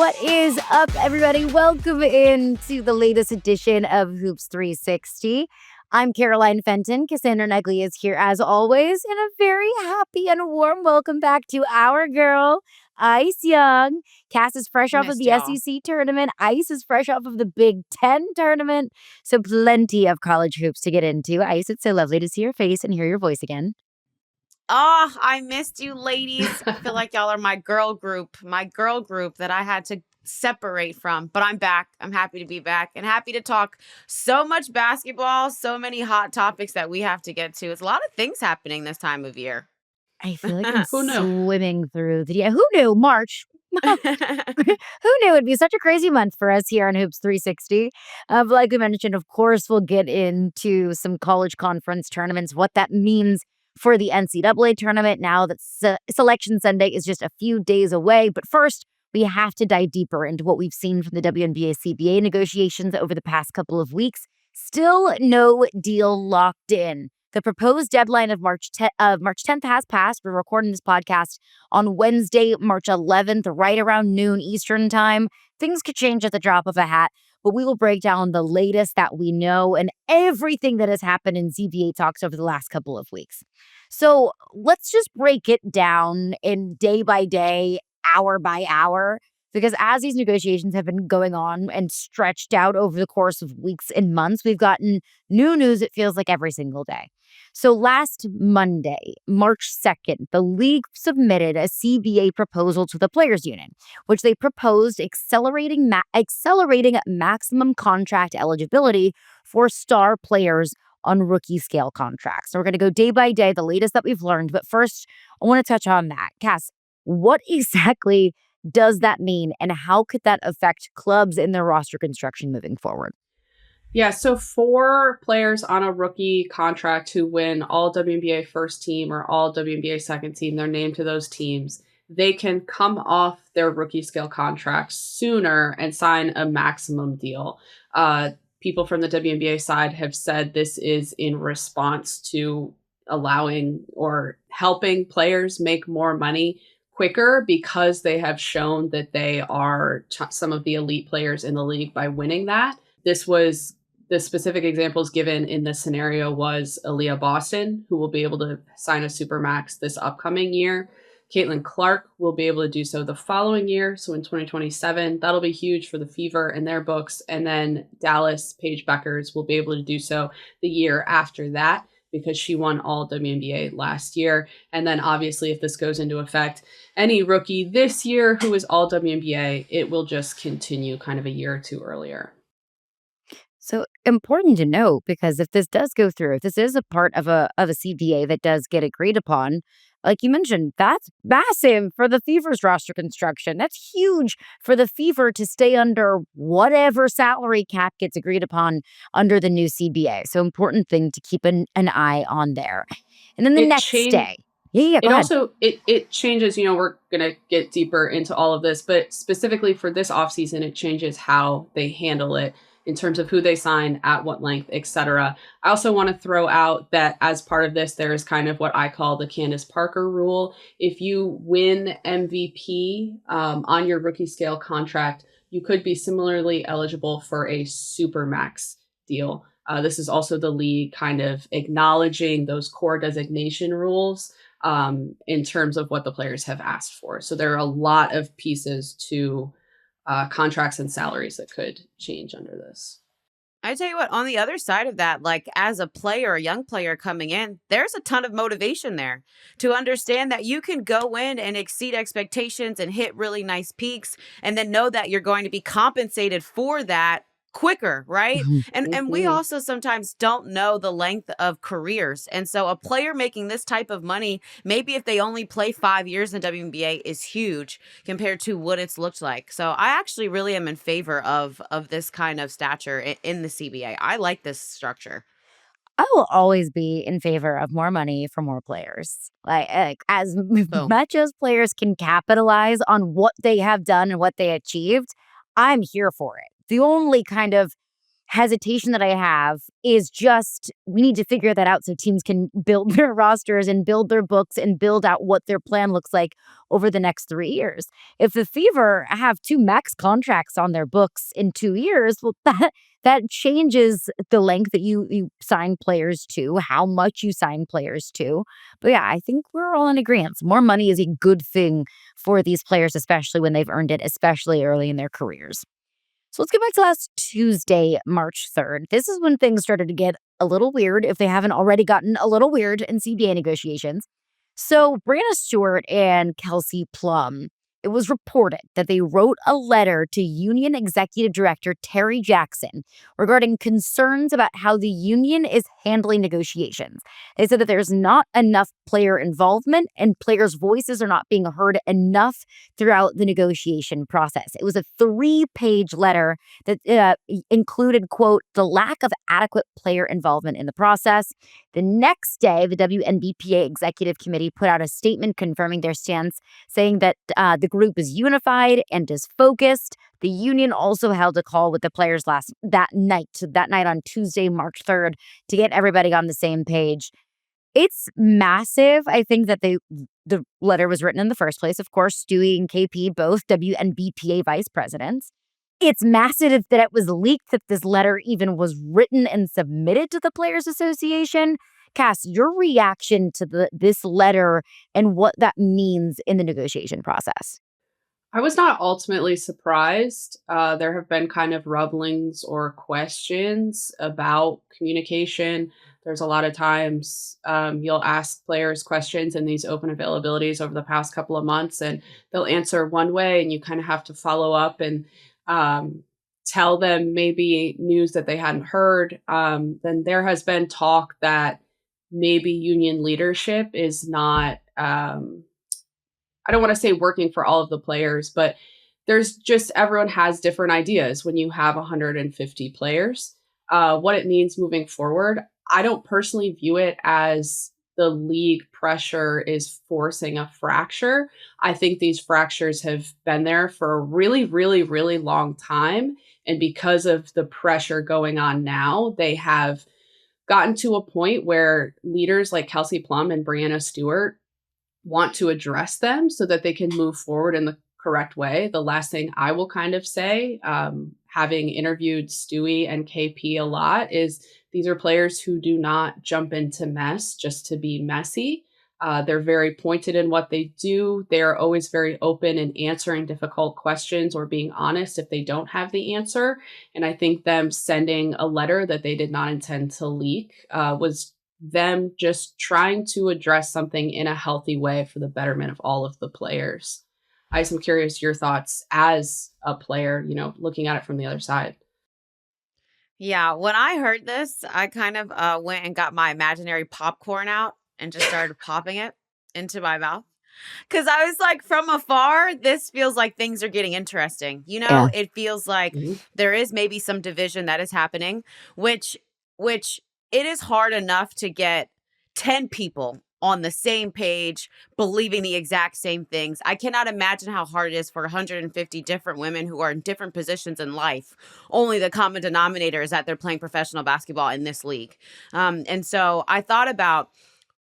What is up, everybody? Welcome in to the latest edition of Hoops 360. I'm Caroline Fenton. Cassandra Negley is here as always, and a very happy and warm welcome back to our girl, Ice Young. Cass is fresh off of the SEC tournament. Ice is fresh off of the Big Ten tournament. So plenty of college hoops to get into. Ice, it's so lovely to see your face and hear your voice again. Oh, I missed you, ladies. I feel like y'all are my girl group that I had to separate from. But I'm back. I'm happy to be back and happy to talk so much basketball, so many hot topics that we have to get to. It's a lot of things happening this time of year. I feel like I'm swimming through the... Who knew? March. Who knew it'd be such a crazy month for us here on Hoops 360? Like we mentioned, of course, we'll get into some college conference tournaments, what that means for the NCAA tournament now that Selection Sunday is just a few days away. But first, we have to dive deeper into what we've seen from the WNBA CBA negotiations over the past couple of weeks. Still no deal locked in. The proposed deadline of March 10th has passed. We're recording this podcast on Wednesday, March 11th, right around noon Eastern time. Things could change at the drop of a hat, but we will break down the latest that we know and everything that has happened in CBA talks over the last couple of weeks. So let's just break it down in day by day, hour by hour, because as these negotiations have been going on and stretched out over the course of weeks and months, we've gotten new news, it feels like, every single day. So last Monday, March 2nd, the league submitted a CBA proposal to the Players Union, which they proposed accelerating maximum contract eligibility for star players on rookie scale contracts. So we're going to go day by day, the latest that we've learned. But first, I want to touch on that. Cass, what exactly does that mean, and how could that affect clubs in their roster construction moving forward? Yeah, so for players on a rookie contract who win all WNBA first team or all WNBA second team, they're named to those teams, they can come off their rookie scale contracts sooner and sign a maximum deal. People from the WNBA side have said this is in response to allowing or helping players make more money quicker because they have shown that they are some of the elite players in the league by winning that. The specific examples given in this scenario was Aaliyah Boston, who will be able to sign a Supermax this upcoming year. Caitlin Clark will be able to do so the following year. So in 2027, that'll be huge for the Fever and their books. And then Dallas Paige Beckers will be able to do so the year after that because she won all WNBA last year. And then obviously, if this goes into effect, any rookie this year who is all WNBA, it will just continue kind of a year or two earlier. So important to know, because if this does go through, if this is a part of a CBA that does get agreed upon, like you mentioned, that's massive for the Fever's roster construction. That's huge for the Fever to stay under whatever salary cap gets agreed upon under the new CBA. So important thing to keep an eye on there. And then the next day. Yeah, go ahead. It changes, we're going to get deeper into all of this, but specifically for this offseason, it changes how they handle it in terms of who they sign, at what length, etc. I also want to throw out that as part of this, there is kind of what I call the Candace Parker rule. If you win MVP on your rookie scale contract, you could be similarly eligible for a Supermax deal. This is also the league kind of acknowledging those core designation rules in terms of what the players have asked for. So there are a lot of pieces to contracts and salaries that could change under this. I tell you what, on the other side of that, like as a player, a young player coming in, there's a ton of motivation there to understand that you can go in and exceed expectations and hit really nice peaks and then know that you're going to be compensated for that quicker, right? And we also sometimes don't know the length of careers. And so a player making this type of money, maybe if they only play 5 years in WNBA, is huge compared to what it's looked like. So I actually really am in favor of this kind of stature in the CBA. I like this structure. I will always be in favor of more money for more players. Like as much as players can capitalize on what they have done and what they achieved, I'm here for it. The only kind of hesitation that I have is just we need to figure that out so teams can build their rosters and build their books and build out what their plan looks like over the next 3 years. If the Fever have 2 max contracts on their books in 2 years, well, that changes the length that you sign players to, how much you sign players to. But yeah, I think we're all in agreement. More money is a good thing for these players, especially when they've earned it, especially early in their careers. So let's get back to last Tuesday, March 3rd. This is when things started to get a little weird, if they haven't already gotten a little weird in CBA negotiations. So Breanna Stewart and Kelsey Plum, it was reported that they wrote a letter to Union Executive Director Terry Jackson regarding concerns about how the union is handling negotiations. They said that there's not enough player involvement and players' voices are not being heard enough throughout the negotiation process. It was a 3-page letter that included, quote, the lack of adequate player involvement in the process. The next day, the WNBPA Executive Committee put out a statement confirming their stance, saying that the group is unified and is focused. The union also held a call with the players that night on Tuesday, March 3rd, to get everybody on the same page. It's massive. I think that the letter was written in the first place. Of course, Stewie and KP, both WNBPA vice presidents. It's massive that it was leaked that this letter even was written and submitted to the Players Association. Cass, your reaction to this letter and what that means in the negotiation process? I was not ultimately surprised. There have been kind of rumblings or questions about communication. There's a lot of times you'll ask players questions in these open availabilities over the past couple of months, and they'll answer one way, and you kind of have to follow up and tell them maybe news that they hadn't heard. Then there has been talk that maybe union leadership is not, I don't want to say working for all of the players, but there's just everyone has different ideas when you have 150 players. What it means moving forward, I don't personally view it as the league pressure is forcing a fracture. I think these fractures have been there for a really, really, really long time. And because of the pressure going on now, they have gotten to a point where leaders like Kelsey Plum and Breanna Stewart want to address them so that they can move forward in the correct way. The last thing I will kind of say, having interviewed Stewie and KP a lot, is these are players who do not jump into mess just to be messy. They're very pointed in what they do. They are always very open in answering difficult questions or being honest if they don't have the answer. And I think them sending a letter that they did not intend to leak was them just trying to address something in a healthy way for the betterment of all of the players. I am curious your thoughts as a player, looking at it from the other side. Yeah, when I heard this, I kind of went and got my imaginary popcorn out and just started popping it into my mouth. Because I was like, from afar, this feels like things are getting interesting. Yeah. It feels like there is maybe some division that is happening, which it is hard enough to get 10 people on the same page, believing the exact same things. I cannot imagine how hard it is for 150 different women who are in different positions in life. Only the common denominator is that they're playing professional basketball in this league. And so I thought about,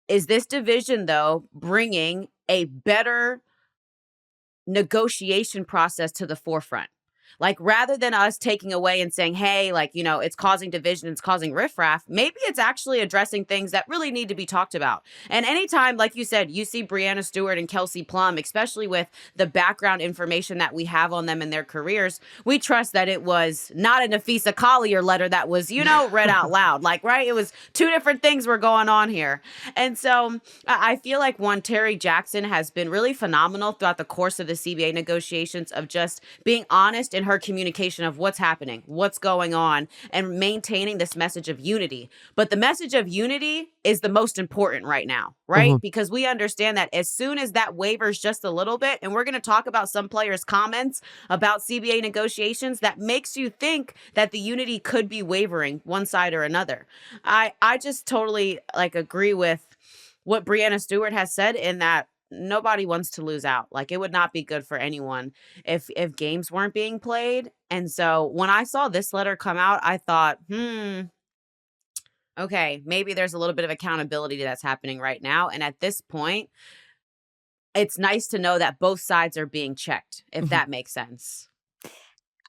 is this division, though, bringing a better negotiation process to the forefront? Like, rather than us taking away and saying, hey, it's causing division, it's causing riffraff, maybe it's actually addressing things that really need to be talked about. And anytime, like you said, you see Breanna Stewart and Kelsey Plum, especially with the background information that we have on them in their careers, we trust that it was not a Nafisa Collier letter that was, read out loud. Right? It was two different things were going on here. And so I feel like Terry Jackson has been really phenomenal throughout the course of the CBA negotiations of just being honest in her communication of what's happening, what's going on, and maintaining this message of unity. But the message of unity is the most important right now, right? Because we understand that as soon as that wavers just a little bit, and we're going to talk about some players' comments about CBA negotiations that makes you think that the unity could be wavering one side or another. I just totally agree with what Breanna Stewart has said in that nobody wants to lose out. Like, it would not be good for anyone if games weren't being played. And so when I saw this letter come out, I thought, okay, maybe there's a little bit of accountability that's happening right now. And at this point, it's nice to know that both sides are being checked, if that makes sense.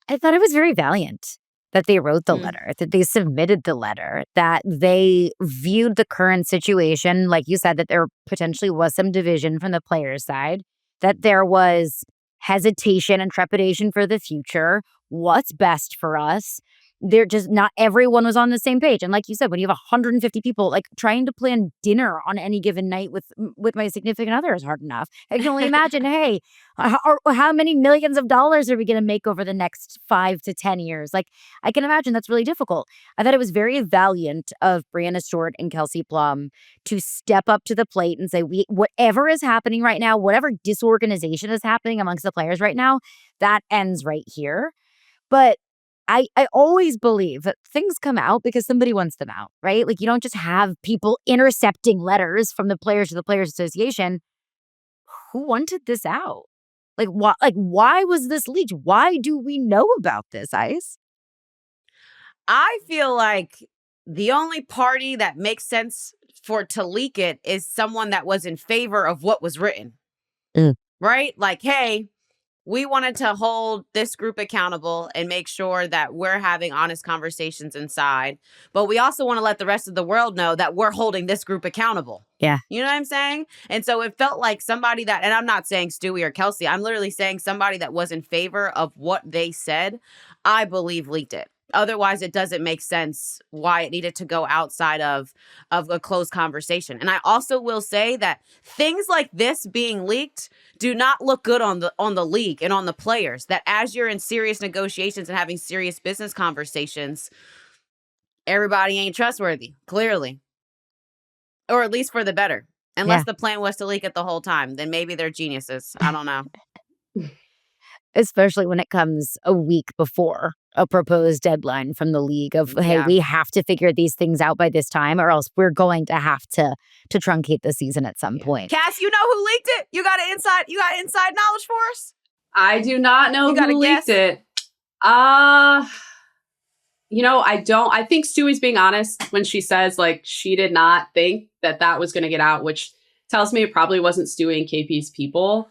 I thought it was very valiant that they wrote the letter, that they submitted the letter, that they viewed the current situation, like you said, that there potentially was some division from the players' side, that there was hesitation and trepidation for the future. What's best for us? They're just not everyone was on the same page. And like you said, when you have 150 people, like trying to plan dinner on any given night with my significant other is hard enough. I can only imagine, hey, how many millions of dollars are we going to make over the next 5 to 10 years? Like, I can imagine that's really difficult. I thought it was very valiant of Breanna Stewart and Kelsey Plum to step up to the plate and say, whatever is happening right now, whatever disorganization is happening amongst the players right now, that ends right here. But I always believe that things come out because somebody wants them out, right? Like, you don't just have people intercepting letters from the players to the Players Association. Who wanted this out? Like, why was this leaked? Why do we know about this, Ice? I feel like the only party that makes sense for to leak it is someone that was in favor of what was written. Right? Like, hey, we wanted to hold this group accountable and make sure that we're having honest conversations inside. But we also want to let the rest of the world know that we're holding this group accountable. Yeah. You know what I'm saying? And so it felt like somebody that, and I'm not saying Stewie or Kelsey, I'm literally saying somebody that was in favor of what they said, I believe leaked it. Otherwise, it doesn't make sense why it needed to go outside of a closed conversation. And I also will say that things like this being leaked do not look good on the league and on the players. That as you're in serious negotiations and having serious business conversations, everybody ain't trustworthy, clearly. Or at least for the better. Unless the plan was to leak it the whole time, then maybe they're geniuses. I don't know. Especially when it comes a week before a proposed deadline from the league of, hey, we have to figure these things out by this time or else we're going to have to truncate the season at some point. Cass, you know who leaked it? You got inside knowledge for us? I do not know who leaked it. I think Stewie's being honest when she says, like, she did not think that was going to get out, which tells me it probably wasn't Stewie and KP's people.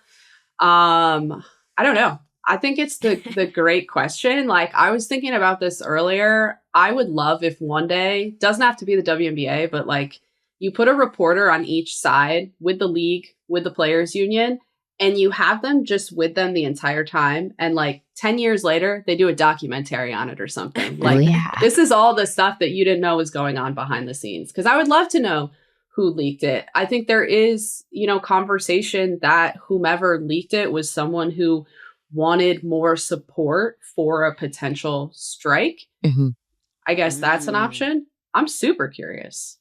I don't know. I think it's the great question. Like, I was thinking about this earlier. I would love if one day, doesn't have to be the WNBA, but like you put a reporter on each side with the league, with the players union, and you have them just with them the entire time. And like 10 years later, they do a documentary on it or something. Like, this is all the stuff that you didn't know was going on behind the scenes. Because I would love to know who leaked it. I think there is, conversation that whomever leaked it was someone who wanted more support for a potential strike. I guess that's an option. I'm super curious.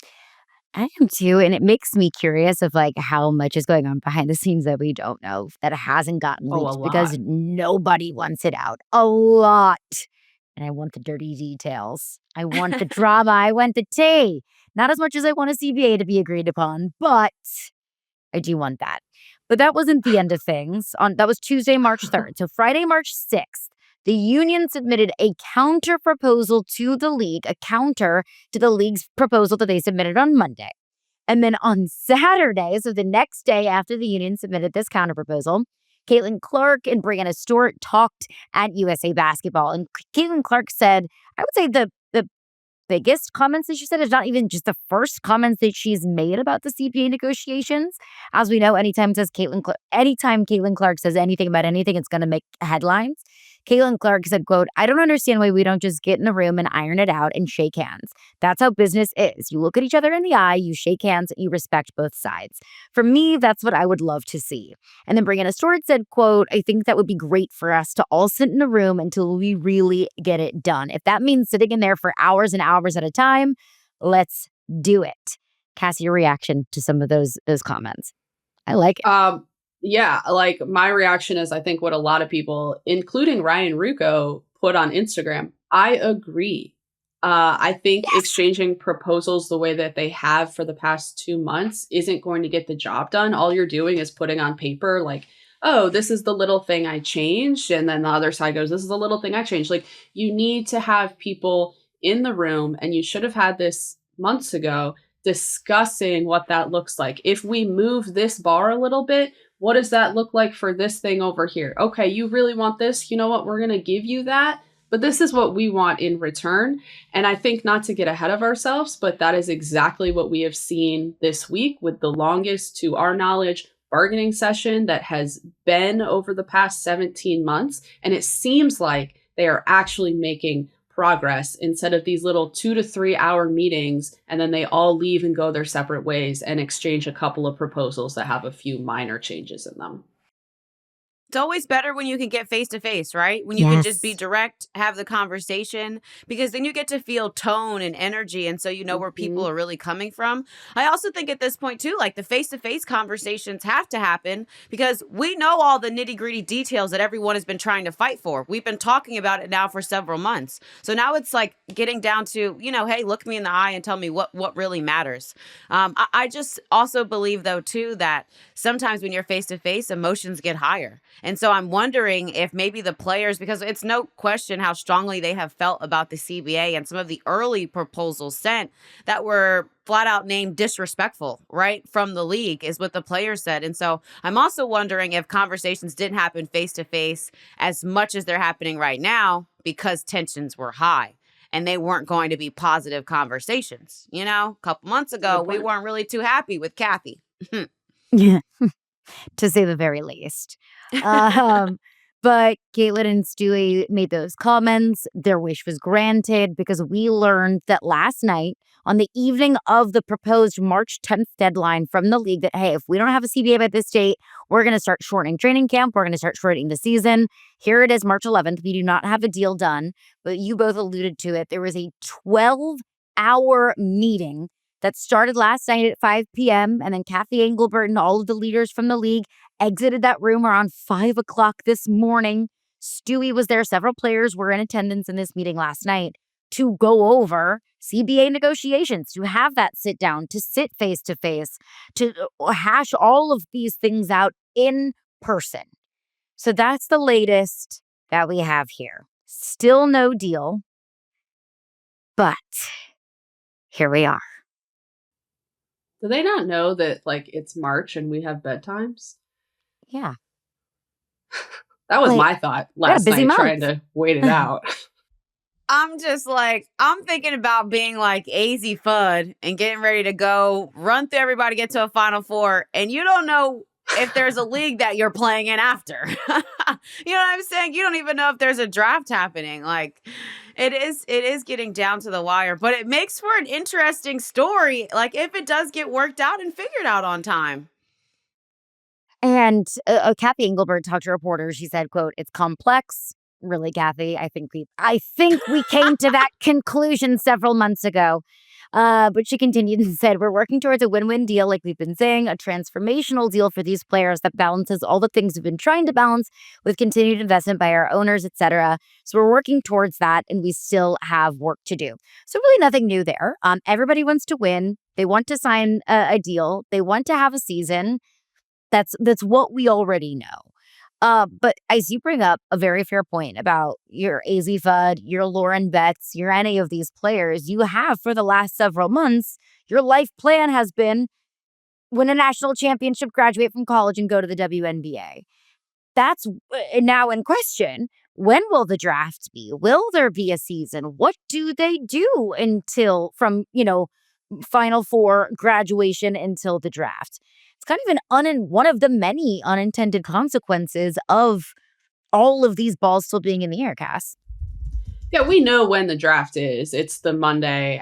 I am too. And it makes me curious of like how much is going on behind the scenes that we don't know, that hasn't gotten leaked because nobody wants it out. A lot. And I want the dirty details. I want the drama. I want the tea. Not as much as I want a CBA to be agreed upon, but I do want that. But that wasn't the end of things. That was Tuesday, March 3rd. So Friday, March 6th, the union submitted a counter proposal to the league, a counter to the league's proposal that they submitted on Monday. And then on Saturday, so the next day after the union submitted this counter proposal, Caitlin Clark and Breanna Stewart talked at USA Basketball. And Caitlin Clark said, I would say the biggest comments that she said is not even just the first comments that she's made about the CBA negotiations. As we know, anytime Caitlin Clark says anything about anything, it's going to make headlines. Caitlin Clark said, quote, I don't understand why we don't just get in a room and iron it out and shake hands. That's how business is. You look at each other in the eye, you shake hands, you respect both sides. For me, that's what I would love to see. And then Breanna Stewart said, quote, I think that would be great for us to all sit in a room until we really get it done. If that means sitting in there for hours and hours at a time, let's do it. Cassie, your reaction to some of those comments? I like it. Yeah, like my reaction is I think what a lot of people, including Ryan Rucco, put on Instagram. I agree. I think exchanging proposals the way that they have for the past 2 months isn't going to get the job done. All you're doing is putting on paper, like, oh, this is the little thing I changed. And then the other side goes, this is the little thing I changed. Like, you need to have people in the room, and you should have had this months ago, discussing what that looks like. If we move this bar a little bit, what does that look like for this thing over here? Okay, you really want this? You know what? We're going to give you that. But this is what we want in return. And I think, not to get ahead of ourselves, but that is exactly what we have seen this week with the longest, to our knowledge, bargaining session that has been over the past 17 months. And it seems like they are actually making progress instead of these little 2 to 3 hour meetings. And then they all leave and go their separate ways and exchange a couple of proposals that have a few minor changes in them. It's always better when you can get face to face, right? When you can just be direct, have the conversation, because then you get to feel tone and energy. And so you know where people are really coming from. I also think at this point, too, like the face to face conversations have to happen because we know all the nitty gritty details that everyone has been trying to fight for. We've been talking about it now for several months. So now it's like getting down to, hey, look me in the eye and tell me what really matters. I just also believe, though, too, that sometimes when you're face to face, emotions get higher. And so I'm wondering if maybe the players, because it's no question how strongly they have felt about the CBA and some of the early proposals sent that were flat out named disrespectful, right, from the league, is what the players said. And so I'm also wondering if conversations didn't happen face to face as much as they're happening right now because tensions were high. And they weren't going to be positive conversations. A couple months ago, we weren't really too happy with Kathy. Yeah, to say the very least. But Caitlin and Stewie made those comments. Their wish was granted because we learned that last night, on the evening of the proposed March 10th deadline from the league, that, hey, if we don't have a CBA by this date, we're going to start shortening training camp. We're going to start shortening the season. Here it is, March 11th. We do not have a deal done, but you both alluded to it. There was a 12-hour meeting that started last night at 5 p.m. And then Kathy Engelbert and all of the leaders from the league exited that room around 5 o'clock this morning. Stewie was there. Several players were in attendance in this meeting last night to go over CBA negotiations, to have that sit down, to sit face to face, to hash all of these things out in person. So that's the latest that we have here. Still no deal, but here we are. Do they not know that, like, it's March and we have bedtimes? Yeah. That was my thought last night, trying to wait it out. I'm just like, I'm thinking about being like AZ Fudd and getting ready to go run through everybody, get to a Final Four, and you don't know if there's a league that you're playing in after. You know what I'm saying? You don't even know if there's a draft happening. Like, it is getting down to the wire, but it makes for an interesting story. Like, if it does get worked out and figured out on time. And Kathy Engelbert talked to reporters. She said, quote, "It's complex." Really, Kathy, I think we came to that conclusion several months ago. But she continued and said, "We're working towards a win-win deal, like we've been saying, a transformational deal for these players that balances all the things we've been trying to balance with continued investment by our owners, etc." So we're working towards that, and we still have work to do. So really nothing new there. Everybody wants to win. They want to sign a deal. They want to have a season. That's what we already know. But as you bring up a very fair point about your AZ Fudd, your Lauren Betts, your any of these players, you have for the last several months, your life plan has been win a national championship, graduate from college, and go to the WNBA. That's now in question. When will the draft be? Will there be a season? What do they do until from, Final Four graduation until the draft? It's kind of one of the many unintended consequences of all of these balls still being in the air, Cass. Yeah, we know when the draft is. It's the Monday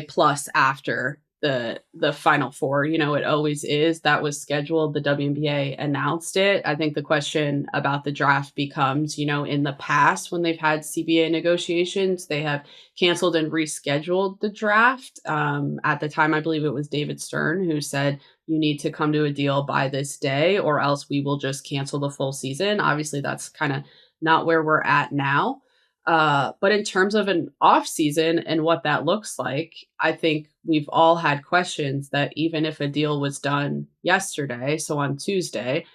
plus after the Final Four. It always is. That was scheduled. The WNBA announced it. I think the question about the draft becomes, in the past when they've had CBA negotiations, they have canceled and rescheduled the draft. At the time, I believe it was David Stern who said, you need to come to a deal by this day or else we will just cancel the full season. Obviously, that's kind of not where we're at now. But in terms of an off season and what that looks like, I think we've all had questions that even if a deal was done yesterday, so on Tuesday,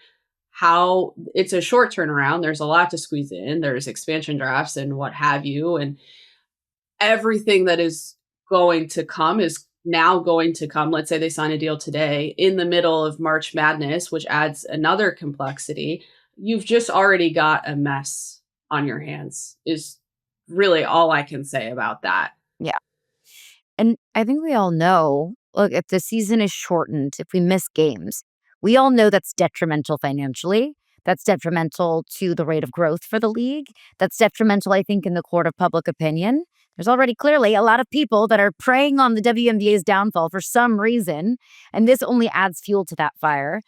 how it's a short turnaround. There's a lot to squeeze in. There's expansion drafts and what have you. And everything that is going to come is now going to come. Let's say they sign a deal today in the middle of March Madness, which adds another complexity. You've just already got a mess on your hands, is really all I can say about that. Yeah. And I think we all know, look, if the season is shortened, if we miss games, we all know that's detrimental financially. That's detrimental to the rate of growth for the league. That's detrimental, I think, in the court of public opinion. There's already clearly a lot of people that are preying on the WNBA's downfall for some reason, and this only adds fuel to that fire.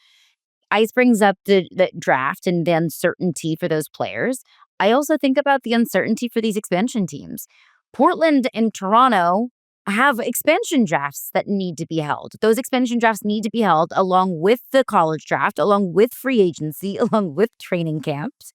Ice brings up the draft and the uncertainty for those players. I also think about the uncertainty for these expansion teams. Portland and Toronto have expansion drafts that need to be held. Those expansion drafts need to be held along with the college draft, along with free agency, along with training camps.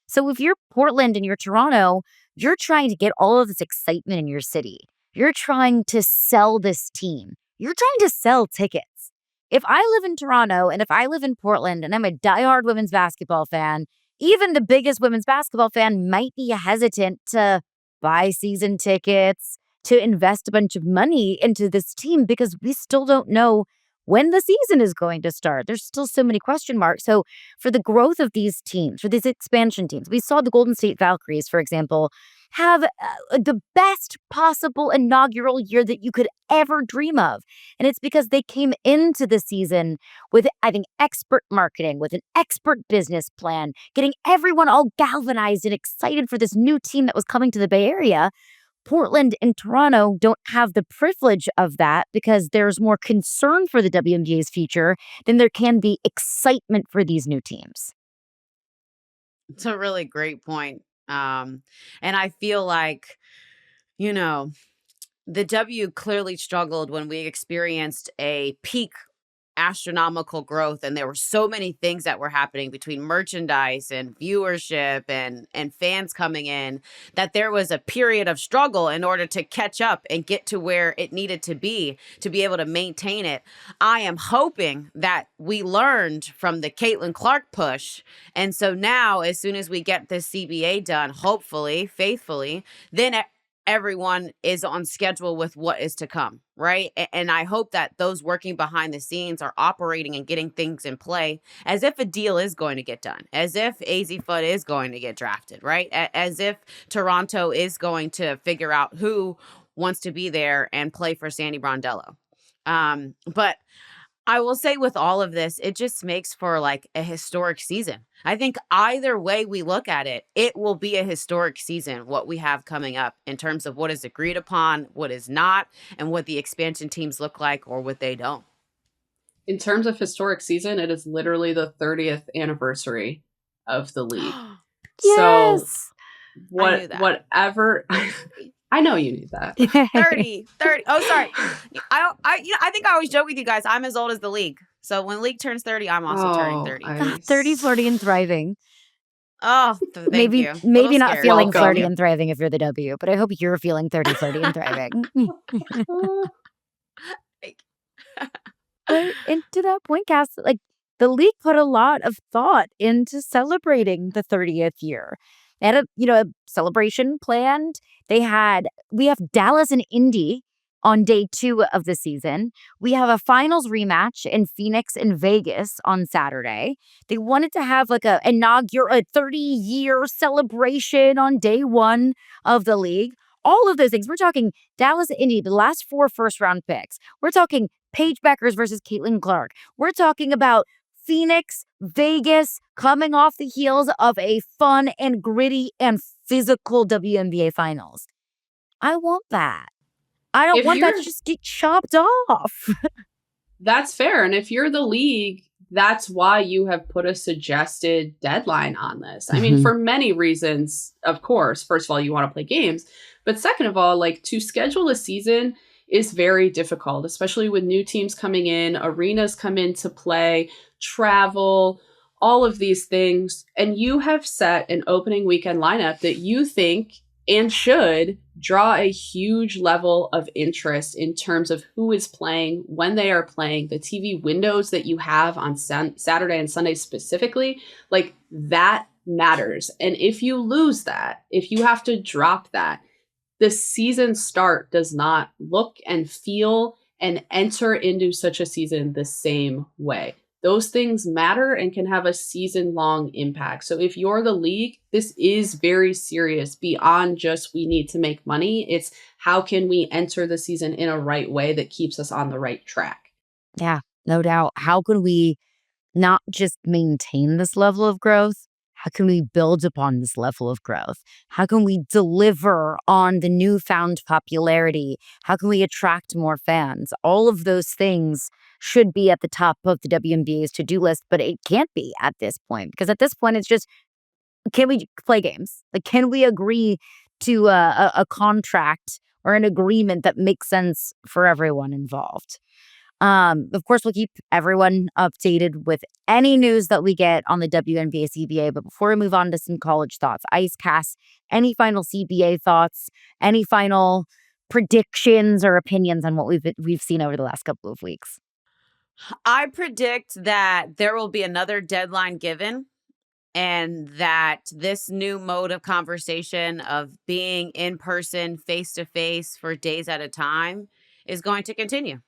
So if you're Portland and you're Toronto, you're trying to get all of this excitement in your city. You're trying to sell this team. You're trying to sell tickets. If I live in Toronto and if I live in Portland and I'm a diehard women's basketball fan, even the biggest women's basketball fan might be hesitant to buy season tickets, to invest a bunch of money into this team because we still don't know when the season is going to start. There's still so many question marks. So for the growth of these teams, for these expansion teams, we saw the Golden State Valkyries, for example, have the best possible inaugural year that you could ever dream of. And it's because they came into the season with, I think, expert marketing, with an expert business plan, getting everyone all galvanized and excited for this new team that was coming to the Bay Area. Portland and Toronto don't have the privilege of that because there's more concern for the WNBA's future than there can be excitement for these new teams. It's a really great point. And I feel like, the W clearly struggled when we experienced a peak astronomical growth, and there were so many things that were happening between merchandise and viewership and fans coming in, that there was a period of struggle in order to catch up and get to where it needed to be able to maintain it. I am hoping that we learned from the Caitlin Clark push, and so now as soon as we get this CBA done, hopefully, faithfully, then everyone is on schedule with what is to come, right? And I hope that those working behind the scenes are operating and getting things in play as if a deal is going to get done, as if AZ Fudd is going to get drafted, right? As if Toronto is going to figure out who wants to be there and play for Sandy Brondello. But I will say with all of this, it just makes for like a historic season. I think either way we look at it, it will be a historic season, what we have coming up in terms of what is agreed upon, what is not, and what the expansion teams look like or what they don't. In terms of historic season, it is literally the 30th anniversary of the league. Yes! So whatever... I know you knew that. 30. Oh, sorry. I think I always joke with you guys. I'm as old as the league. So when the league turns 30, I'm also turning 30. 30, flirty, and thriving. Oh, thank you. Maybe not feeling flirty and thriving if you're the W, but I hope you're feeling 30, flirty, and thriving. And to that point, Cass, like the league put a lot of thought into celebrating the 30th year. They had a celebration planned. We have Dallas and Indy on day 2 of the season. We have a finals rematch in Phoenix and Vegas on Saturday. They wanted to have like a 30-year celebration on day 1 of the league. All of those things. We're talking Dallas and Indy, the last 4 first-round picks. We're talking Paige Beckers versus Caitlin Clark. We're talking about Phoenix, Vegas, coming off the heels of a fun and gritty and physical WNBA finals. I want that. I don't want that to just get chopped off. That's fair. And if you're the league, that's why you have put a suggested deadline on this. I mean, for many reasons, of course. First of all, you want to play games. But second of all, like to schedule a season is very difficult, especially with new teams coming in, arenas come into play, travel, all of these things. And you have set an opening weekend lineup that you think and should draw a huge level of interest in terms of who is playing, when they are playing, the TV windows that you have on Saturday and Sunday specifically. Like, that matters. And if you lose that, if you have to drop that, the season start does not look and feel and enter into such a season the same way. Those things matter and can have a season-long impact. So if you're the league, this is very serious beyond just we need to make money. It's how can we enter the season in a right way that keeps us on the right track. Yeah, no doubt. How can we not just maintain this level of growth? How can we build upon this level of growth? How can we deliver on the newfound popularity? How can we attract more fans? All of those things should be at the top of the WNBA's to-do list, but it can't be at this point, because at this point, it's just, can we play games? Like, can we agree to a contract or an agreement that makes sense for everyone involved? Of course, we'll keep everyone updated with any news that we get on the WNBA CBA. But before we move on to some college thoughts, Ice, Cass, any final CBA thoughts? Any final predictions or opinions on what we've seen over the last couple of weeks? I predict that there will be another deadline given, and that this new mode of conversation of being in person, face to face for days at a time is going to continue.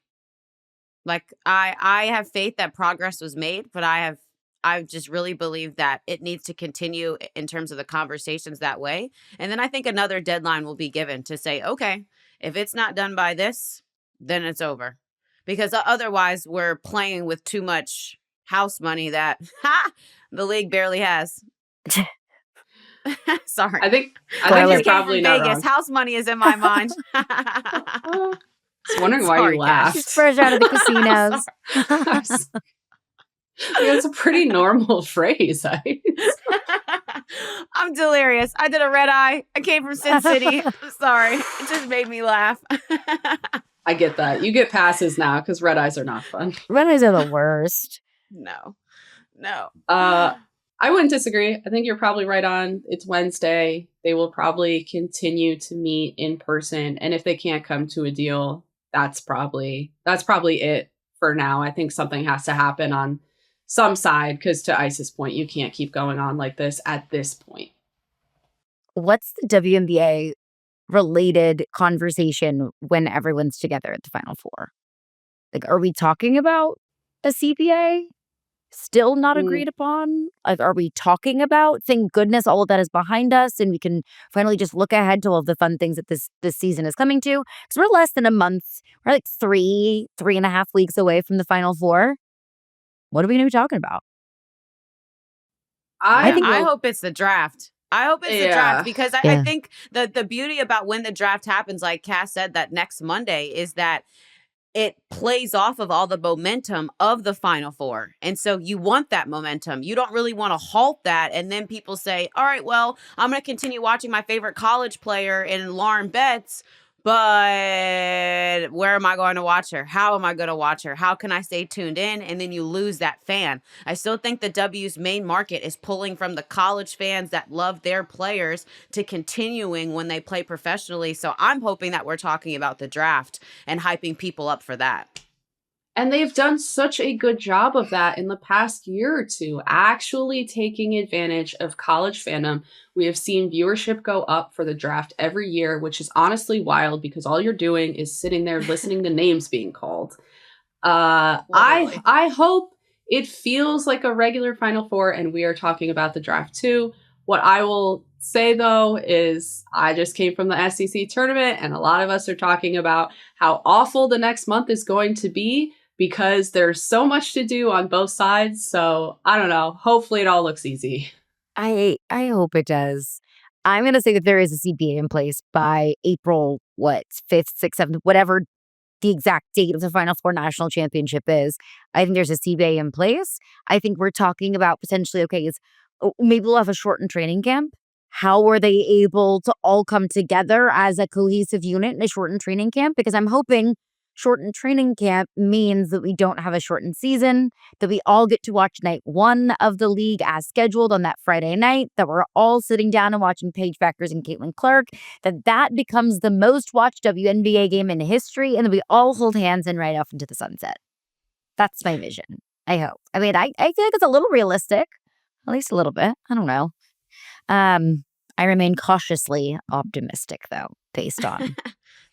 Like, I have faith that progress was made, but I just really believe that it needs to continue in terms of the conversations that way. And then I think another deadline will be given to say, okay, if it's not done by this, then it's over. Because otherwise we're playing with too much house money that the league barely has. Sorry. I think I you're just came probably from not Vegas. wrong. House money is in my mind. I was wondering why Sorry, you Cass. laughed. Just fresh out of the casinos. It's a pretty normal phrase. I'm delirious. I did a red eye. I came from Sin City. I'm sorry. It just made me laugh. I get that. You get passes now because red eyes are not fun. Red eyes are the worst. No. I wouldn't disagree. I think you're probably right on. It's Wednesday. They will probably continue to meet in person. And if they can't come to a deal, that's probably it for now. I think something has to happen on some side, because to Ice's point, you can't keep going on like this at this point. What's the WNBA related conversation when everyone's together at the Final Four? Like, are we talking about a CBA still not agreed upon? Like, are we talking about, thank goodness all of that is behind us and we can finally just look ahead to all of the fun things that this season is coming to? Because we're less than a month, we're like 3.5 weeks away from the Final Four. What are we going to be talking about? I hope it's the draft. I hope it's the draft, because I think the beauty about when the draft happens, like Cass said, that next Monday, is that it plays off of all the momentum of the Final Four. And so you want that momentum. You don't really want to halt that. And then people say, all right, well, I'm going to continue watching my favorite college player in Lauren Betts, but where am I going to watch her? How am I going to watch her? How can I stay tuned in? And then you lose that fan. I still think the W's main market is pulling from the college fans that love their players to continuing when they play professionally. So I'm hoping that we're talking about the draft and hyping people up for that. And they've done such a good job of that in the past year or two, actually taking advantage of college fandom. We have seen viewership go up for the draft every year, which is honestly wild, because all you're doing is sitting there listening to names being called. I hope it feels like a regular Final Four and we are talking about the draft too. What I will say, though, is I just came from the SEC tournament, and a lot of us are talking about how awful the next month is going to be, because there's so much to do on both sides. So I don't know. Hopefully it all looks easy. I hope it does. I'm going to say that there is a CBA in place by April, 5th, 6th, 7th, whatever the exact date of the Final Four national championship is. I think there's a CBA in place. I think we're talking about potentially, okay, maybe we'll have a shortened training camp. How are they able to all come together as a cohesive unit in a shortened training camp? Because I'm hoping shortened training camp means that we don't have a shortened season, that we all get to watch night 1 of the league as scheduled on that Friday night, that we're all sitting down and watching Paige Beckers and Caitlin Clark, that becomes the most watched WNBA game in history, and that we all hold hands and ride off into the sunset. That's my vision, I hope. I mean, I feel like it's a little realistic, at least a little bit. I don't know. I remain cautiously optimistic, though, based on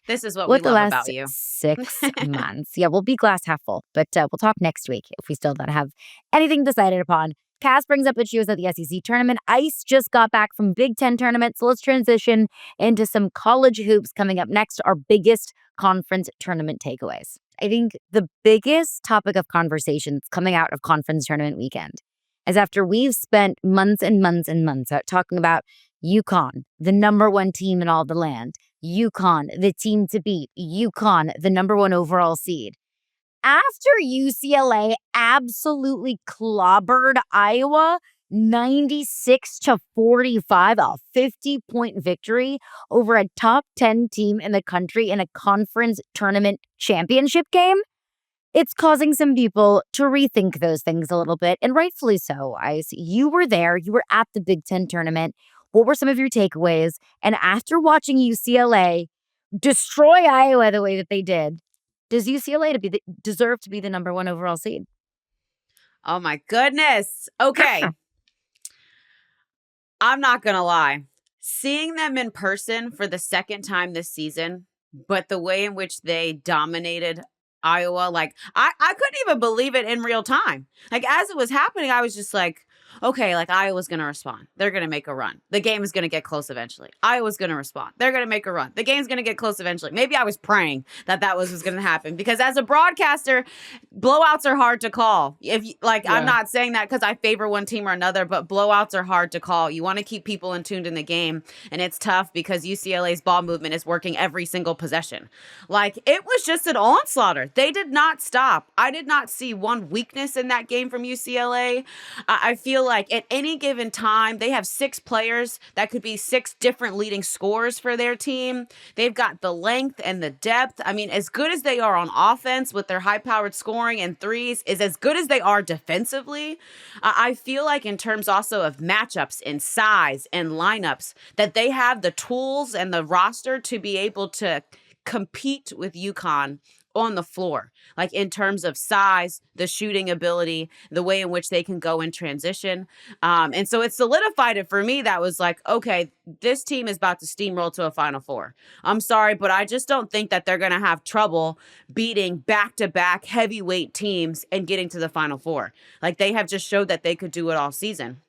this is what we love about you. 6 months. Yeah, we'll be glass half full, but we'll talk next week if we still don't have anything decided upon. Cass brings up that she was at the SEC tournament. Ice just got back from Big Ten tournament, so let's transition into some college hoops coming up next, our biggest conference tournament takeaways. I think the biggest topic of conversation that's coming out of conference tournament weekend is after we've spent months and months and months out talking about UConn, the number 1 team in all the land, UConn, the team to beat, UConn, the number 1 overall seed. After UCLA absolutely clobbered Iowa 96-45, a 50-point victory over a top 10 team in the country in a conference tournament championship game, it's causing some people to rethink those things a little bit, and rightfully so. Ice, you were there. You were at the Big Ten tournament. What were some of your takeaways? And after watching UCLA destroy Iowa the way that they did, does UCLA deserve to be the number 1 overall seed? Oh, my goodness. Okay. I'm not going to lie. Seeing them in person for the second time this season, but the way in which they dominated Iowa, like, I couldn't even believe it in real time. Like, as it was happening, I was just like, okay, like, Iowa's going to respond. They're going to make a run. The game is going to get close eventually. Iowa's going to respond. They're going to make a run. The game's going to get close eventually. Maybe I was praying that was going to happen, because as a broadcaster, blowouts are hard to call. I'm not saying that because I favor one team or another, but blowouts are hard to call. You want to keep people in tuned in the game, and it's tough because UCLA's ball movement is working every single possession. Like, it was just an onslaughter. They did not stop. I did not see one weakness in that game from UCLA. I feel like at any given time, they have 6 players that could be 6 different leading scorers for their team. They've got the length and the depth. I mean, as good as they are on offense with their high-powered scoring and threes is as good as they are defensively. I feel like in terms also of matchups and size and lineups, that they have the tools and the roster to be able to compete with UConn on the floor, like in terms of size, the shooting ability, the way in which they can go in transition. And so it solidified it for me. That was like, okay, this team is about to steamroll to a Final Four. I'm sorry, but I just don't think that they're going to have trouble beating back-to-back heavyweight teams and getting to the Final Four. Like, they have just showed that they could do it all season.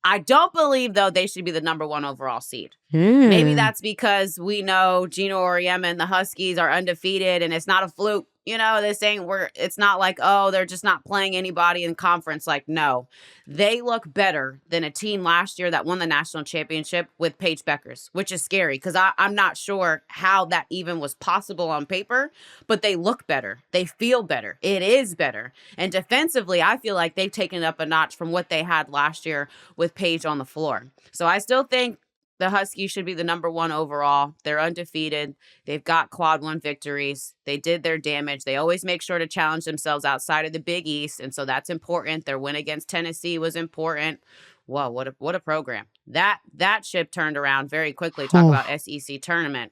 I don't believe, though, they should be the number 1 overall seed. Maybe that's because we know Gino Auriemma and the Huskies are undefeated, and it's not a fluke. You know, they're saying it's not like, oh, they're just not playing anybody in conference. Like, no, they look better than a team last year that won the national championship with Paige Beckers, which is scary because I'm not sure how that even was possible on paper, but they look better. They feel better. It is better. And defensively, I feel like they've taken it up a notch from what they had last year with Paige on the floor. So I still think the Huskies should be the number 1 overall. They're undefeated. They've got quad 1 victories. They did their damage. They always make sure to challenge themselves outside of the Big East, and so that's important. Their win against Tennessee was important. Whoa, what a program. That ship turned around very quickly. Talk about SEC tournament.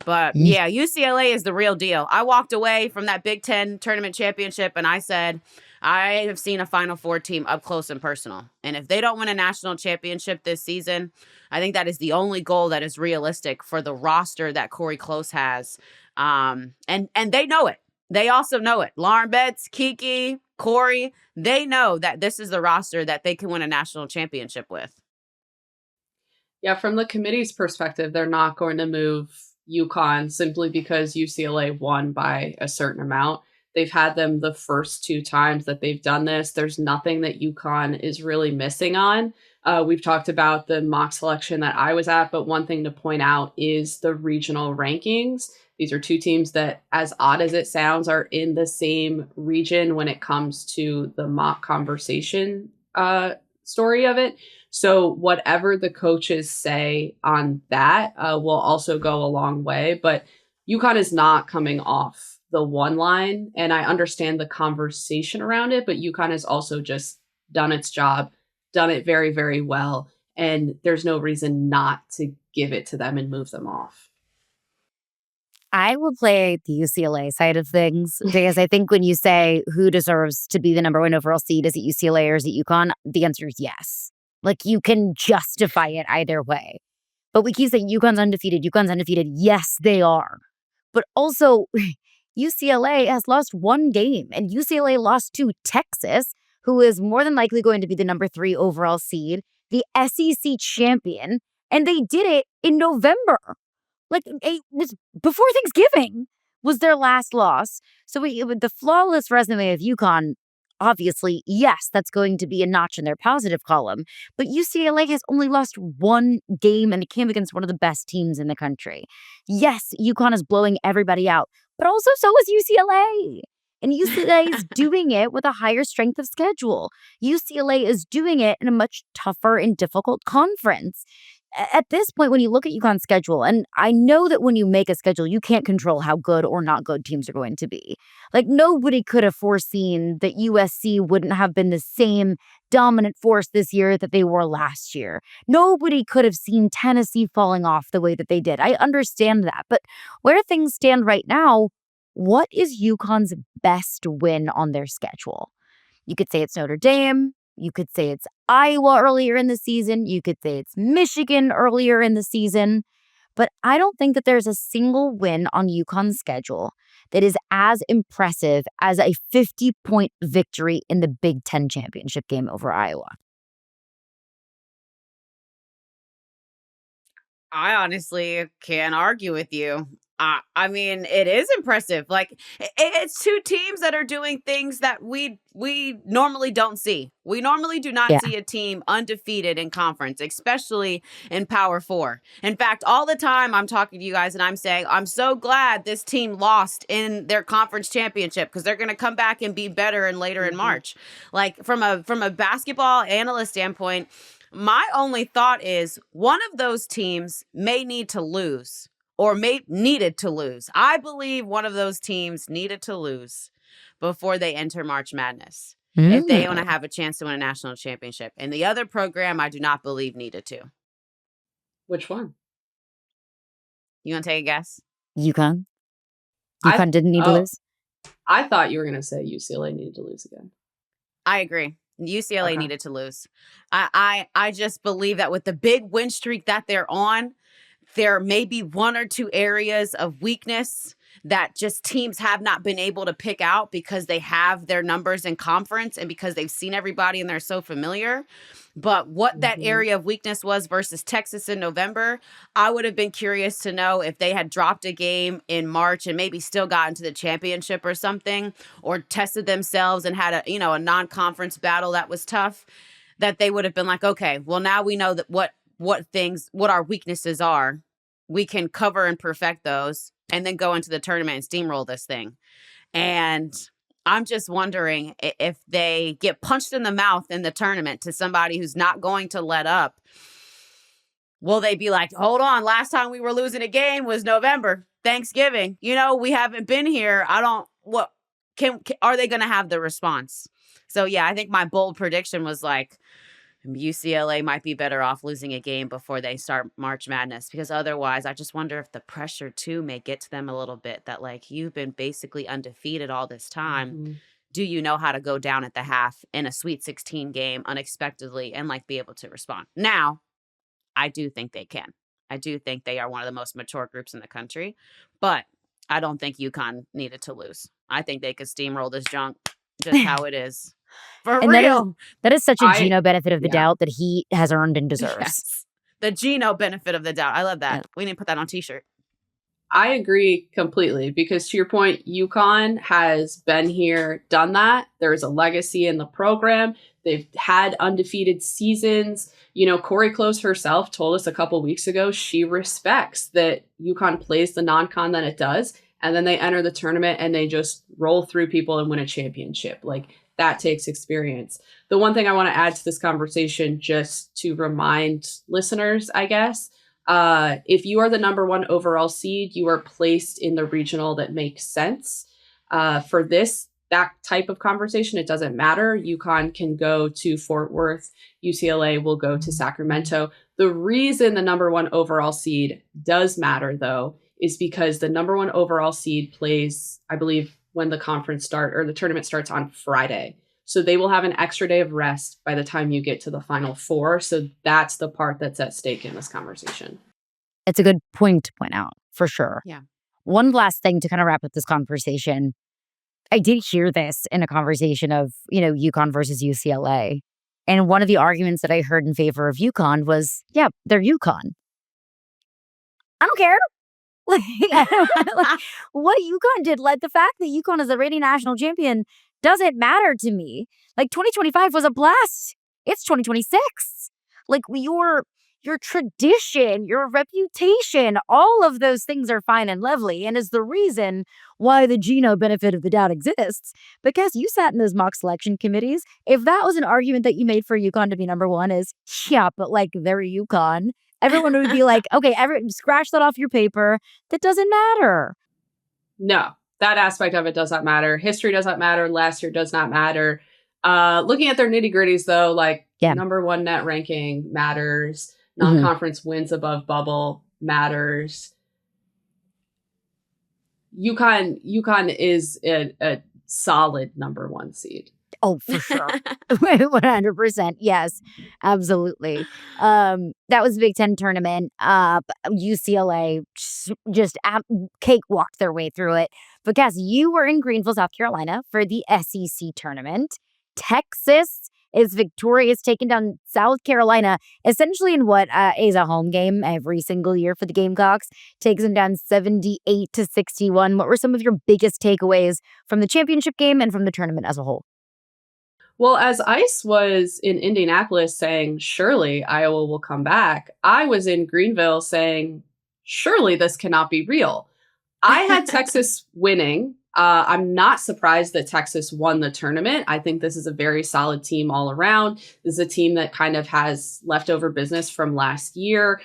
But yeah, UCLA is the real deal. I walked away from that Big Ten tournament championship and I said, I have seen a Final Four team up close and personal. And if they don't win a national championship this season, I think that is the only goal that is realistic for the roster that Corey Close has. And they know it. They also know it. Lauren Betts, Kiki, Corey, they know that this is the roster that they can win a national championship with. Yeah, from the committee's perspective, they're not going to move UConn simply because UCLA won by a certain amount. They've had them the first 2 times that they've done this. There's nothing that UConn is really missing on. We've talked about the mock selection that I was at, but one thing to point out is the regional rankings. These are 2 teams that, as odd as it sounds, are in the same region when it comes to the mock conversation story of it. So whatever the coaches say on that will also go a long way. But UConn is not coming off the one line, and I understand the conversation around it, but UConn has also just done its job, done it very, very well, and there's no reason not to give it to them and move them off. I will play the UCLA side of things because I think when you say who deserves to be the number one overall seed, is it UCLA or is it UConn? The answer is yes. Like, you can justify it either way. But we keep saying UConn's undefeated, UConn's undefeated. Yes, they are. But also, UCLA has lost one game, and UCLA lost to Texas, who is more than likely going to be the number 3 overall seed, the SEC champion, and they did it in November. Like, it was before Thanksgiving was their last loss. So the flawless resume of UConn, obviously, yes, that's going to be a notch in their positive column. But UCLA has only lost one game, and it came against one of the best teams in the country. Yes, UConn is blowing everybody out, but also so is UCLA. And UCLA is doing it with a higher strength of schedule. UCLA is doing it in a much tougher and difficult conference. At this point, when you look at UConn's schedule, and I know that when you make a schedule, you can't control how good or not good teams are going to be. Like, nobody could have foreseen that USC wouldn't have been the same dominant force this year that they were last year. Nobody could have seen Tennessee falling off the way that they did. I understand that. But where things stand right now, what is UConn's best win on their schedule? You could say it's Notre Dame. You could say it's Iowa earlier in the season. You could say it's Michigan earlier in the season. But I don't think that there's a single win on UConn's schedule that is as impressive as a 50-point victory in the Big Ten championship game over Iowa. I honestly can't argue with you. I mean, it is impressive. Like, it's two teams that are doing things that we normally don't see. We normally do not see a team undefeated in conference, especially in Power 4. In fact, all the time I'm talking to you guys and I'm saying, I'm so glad this team lost in their conference championship because they're going to come back and be better and later in March. Like, from a basketball analyst standpoint, my only thought is one of those teams may need to lose. Or needed to lose. I believe one of those teams needed to lose before they enter March Madness if they want to have a chance to win a national championship. And the other program, I do not believe needed to. Which one? You want to take a guess? UConn. UConn didn't need to lose? I thought you were going to say UCLA needed to lose again. I agree. UCLA needed to lose. I just believe that with the big win streak that they're on, there may be one or two areas of weakness that just teams have not been able to pick out because they have their numbers in conference and because they've seen everybody and they're so familiar. But what that area of weakness was versus Texas in November, I would have been curious to know if they had dropped a game in March and maybe still gotten to the championship or something, or tested themselves and had a non-conference battle that was tough, that they would have been like, okay, well, now we know that what our weaknesses are. We can cover and perfect those and then go into the tournament and steamroll this thing. And I'm just wondering if they get punched in the mouth in the tournament to somebody who's not going to let up. Will they be like, hold on, last time we were losing a game was November, Thanksgiving. We haven't been here. Are they going to have the response? So yeah, I think my bold prediction was like, UCLA might be better off losing a game before they start March Madness, because otherwise I just wonder if the pressure too may get to them a little bit, that like, you've been basically undefeated all this time. Do you know how to go down at the half in a Sweet 16 game unexpectedly and like be able to respond? Now, I do think they can. I do think they are one of the most mature groups in the country, but I don't think UConn needed to lose. I think they could steamroll this junk just how it is. For real. That is such a Gino benefit of the doubt that he has earned and deserves. Yes. The Gino benefit of the doubt. I love that. Yeah. We need to put that on a t-shirt. I agree completely because, to your point, UConn has been here, done that. There is a legacy in the program. They've had undefeated seasons. Corey Close herself told us a couple weeks ago she respects that UConn plays the non-con that it does, and then they enter the tournament and they just roll through people and win a championship. Like, that takes experience. The one thing I want to add to this conversation, just to remind listeners, I guess, if you are the number 1 overall seed, you are placed in the regional that makes sense. For that type of conversation, it doesn't matter. UConn can go to Fort Worth. UCLA will go to Sacramento. The reason the number 1 overall seed does matter, though, is because the number 1 overall seed plays, I believe, when the tournament starts on Friday. So they will have an extra day of rest by the time you get to the Final Four. So that's the part that's at stake in this conversation. It's a good point to point out, for sure. Yeah. One last thing to kind of wrap up this conversation. I did hear this in a conversation of, UConn versus UCLA. And one of the arguments that I heard in favor of UConn was, yeah, they're UConn. I don't care. What UConn did, the fact that UConn is the reigning national champion doesn't matter to me. 2025 was a blast. It's 2026. Your tradition, your reputation, all of those things are fine and lovely and is the reason why the Geno benefit of the doubt exists. Because you sat in those mock selection committees. If that was an argument that you made for UConn to be number 1 is, yeah, but they're UConn. Everyone would be like, okay, scratch that off your paper. That doesn't matter. No, that aspect of it does not matter. History does not matter. Last year does not matter. Looking at their nitty gritties, though, number 1 net ranking matters. Non-conference wins above bubble matters. UConn is a solid number 1 seed. Oh, for sure. 100%. Yes, absolutely. That was the Big Ten tournament. UCLA just cakewalked their way through it. But Cass, you were in Greenville, South Carolina for the SEC tournament. Texas is victorious, taking down South Carolina, essentially in what is a home game every single year for the Gamecocks. Takes them down 78-61. What were some of your biggest takeaways from the championship game and from the tournament as a whole? Well, as Ice was in Indianapolis saying, surely Iowa will come back, I was in Greenville saying, surely this cannot be real. I had Texas winning. I'm not surprised that Texas won the tournament. I think this is a very solid team all around. This is a team that kind of has leftover business from last year.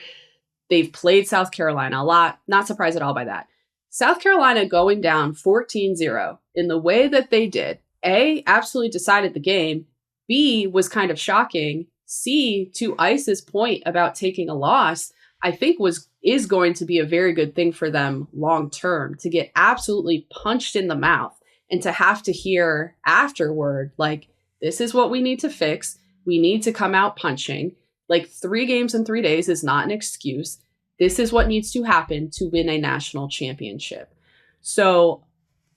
They've played South Carolina a lot. Not surprised at all by that. South Carolina going down 14-0 in the way that they did, A, absolutely decided the game. B, was kind of shocking. C, to Ice's point about taking a loss, I think is going to be a very good thing for them long term, to get absolutely punched in the mouth and to have to hear afterward, this is what we need to fix. We need to come out punching. 3 games in 3 days is not an excuse. This is what needs to happen to win a national championship. So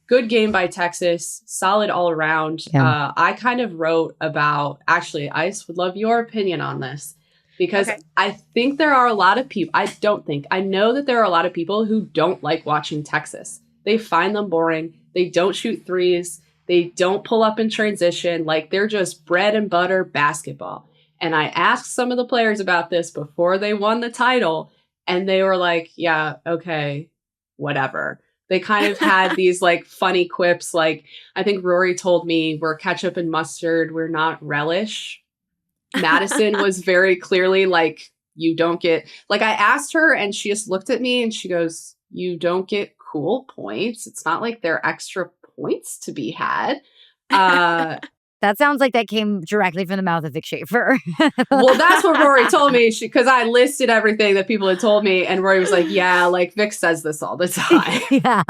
good game by Texas, solid all around. Yeah. I kind of wrote about, actually, Ice would love your opinion on this. Because okay. I think there are a lot of people, I know that there are a lot of people who don't like watching Texas. They find them boring. They don't shoot threes. They don't pull up in transition. They're just bread and butter basketball. And I asked some of the players about this before they won the title, and they were like, yeah, okay, whatever. They kind of had these funny quips. I think Rory told me, we're ketchup and mustard. We're not relish. Madison was very clearly you don't get, I asked her and she just looked at me and she goes, you don't get cool points. It's not like they're extra points to be had. That sounds like that came directly from the mouth of Vic Schaefer. Well, that's what Rory told me, because I listed everything that people had told me. And Rory was like, yeah, Vic says this all the time. Yeah.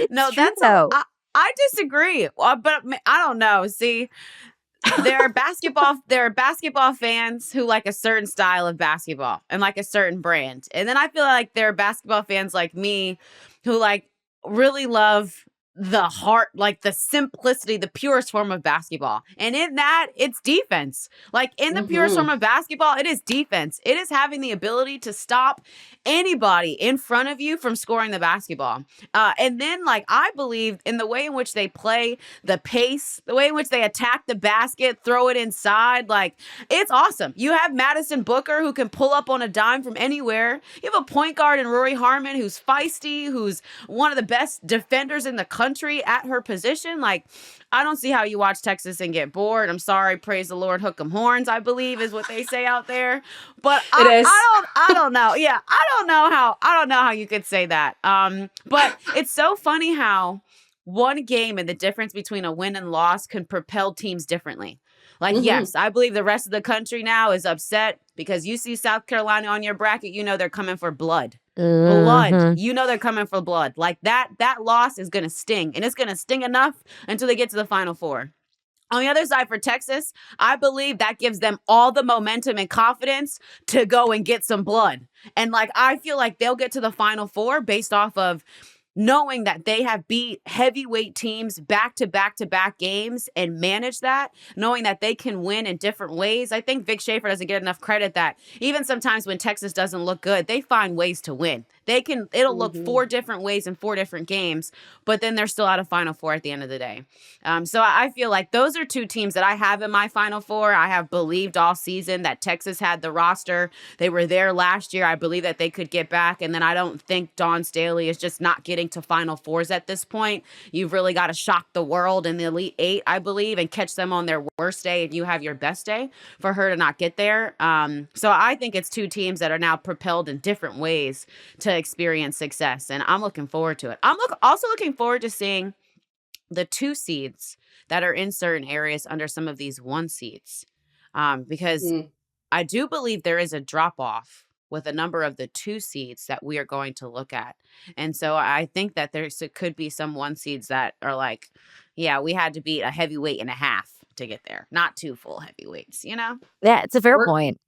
No, that's I disagree. But I don't know. See, there are basketball fans who like a certain style of basketball and a certain brand. And then I feel like there are basketball fans like me who really love the heart, the simplicity, the purest form of basketball. And in that, it's defense. In the purest form of basketball, it is defense. It is having the ability to stop anybody in front of you from scoring the basketball. And then, I believe in the way in which they play, the pace, the way in which they attack the basket, throw it inside. It's awesome. You have Madison Booker, who can pull up on a dime from anywhere. You have a point guard in Rory Harmon, who's feisty, who's one of the best defenders in the country. country at her position. Like, I don't see how you watch Texas and get bored. I'm sorry, praise the Lord, hook 'em horns, I believe is what they say out there. But I don't know. Yeah, I don't know how you could say that. But it's so funny how one game and the difference between a win and loss can propel teams differently. Like, yes, I believe the rest of the country now is upset because you see South Carolina on your bracket, you know they're coming for blood. Blood. You know they're coming for blood. Like that loss is going to sting, and it's going to sting enough until they get to the Final Four. On the other side for Texas, I believe that gives them all the momentum and confidence to go and get some blood. And like, I feel like they'll get to the Final Four based off of knowing that they have beat heavyweight teams back to back to back games and manage that, knowing that they can win in different ways. I think Vic Schaefer doesn't get enough credit that even sometimes when Texas doesn't look good, they find ways to win. It'll look 4 different ways in 4 different games, but then they're still out of Final Four at the end of the day. So I feel like those are 2 teams that I have in my Final Four. I have believed all season that Texas had the roster. They were there last year. I believe that they could get back. And then I don't think Dawn Staley is just not getting to Final Fours at this point. You've really got to shock the world in the Elite 8, I believe, and catch them on their worst day, and you have your best day for her to not get there. So I think it's 2 teams that are now propelled in different ways to experience success, and I'm looking forward to it. I'm also looking forward to seeing the 2 seeds that are in certain areas under some of these 1 seeds, because I do believe there is a drop off with a number of the 2 seeds that we are going to look at. And so I think that there could be some 1 seeds that are like, yeah, we had to beat a heavyweight and a half to get there, not 2 full heavyweights, you know? Yeah, it's a fair point.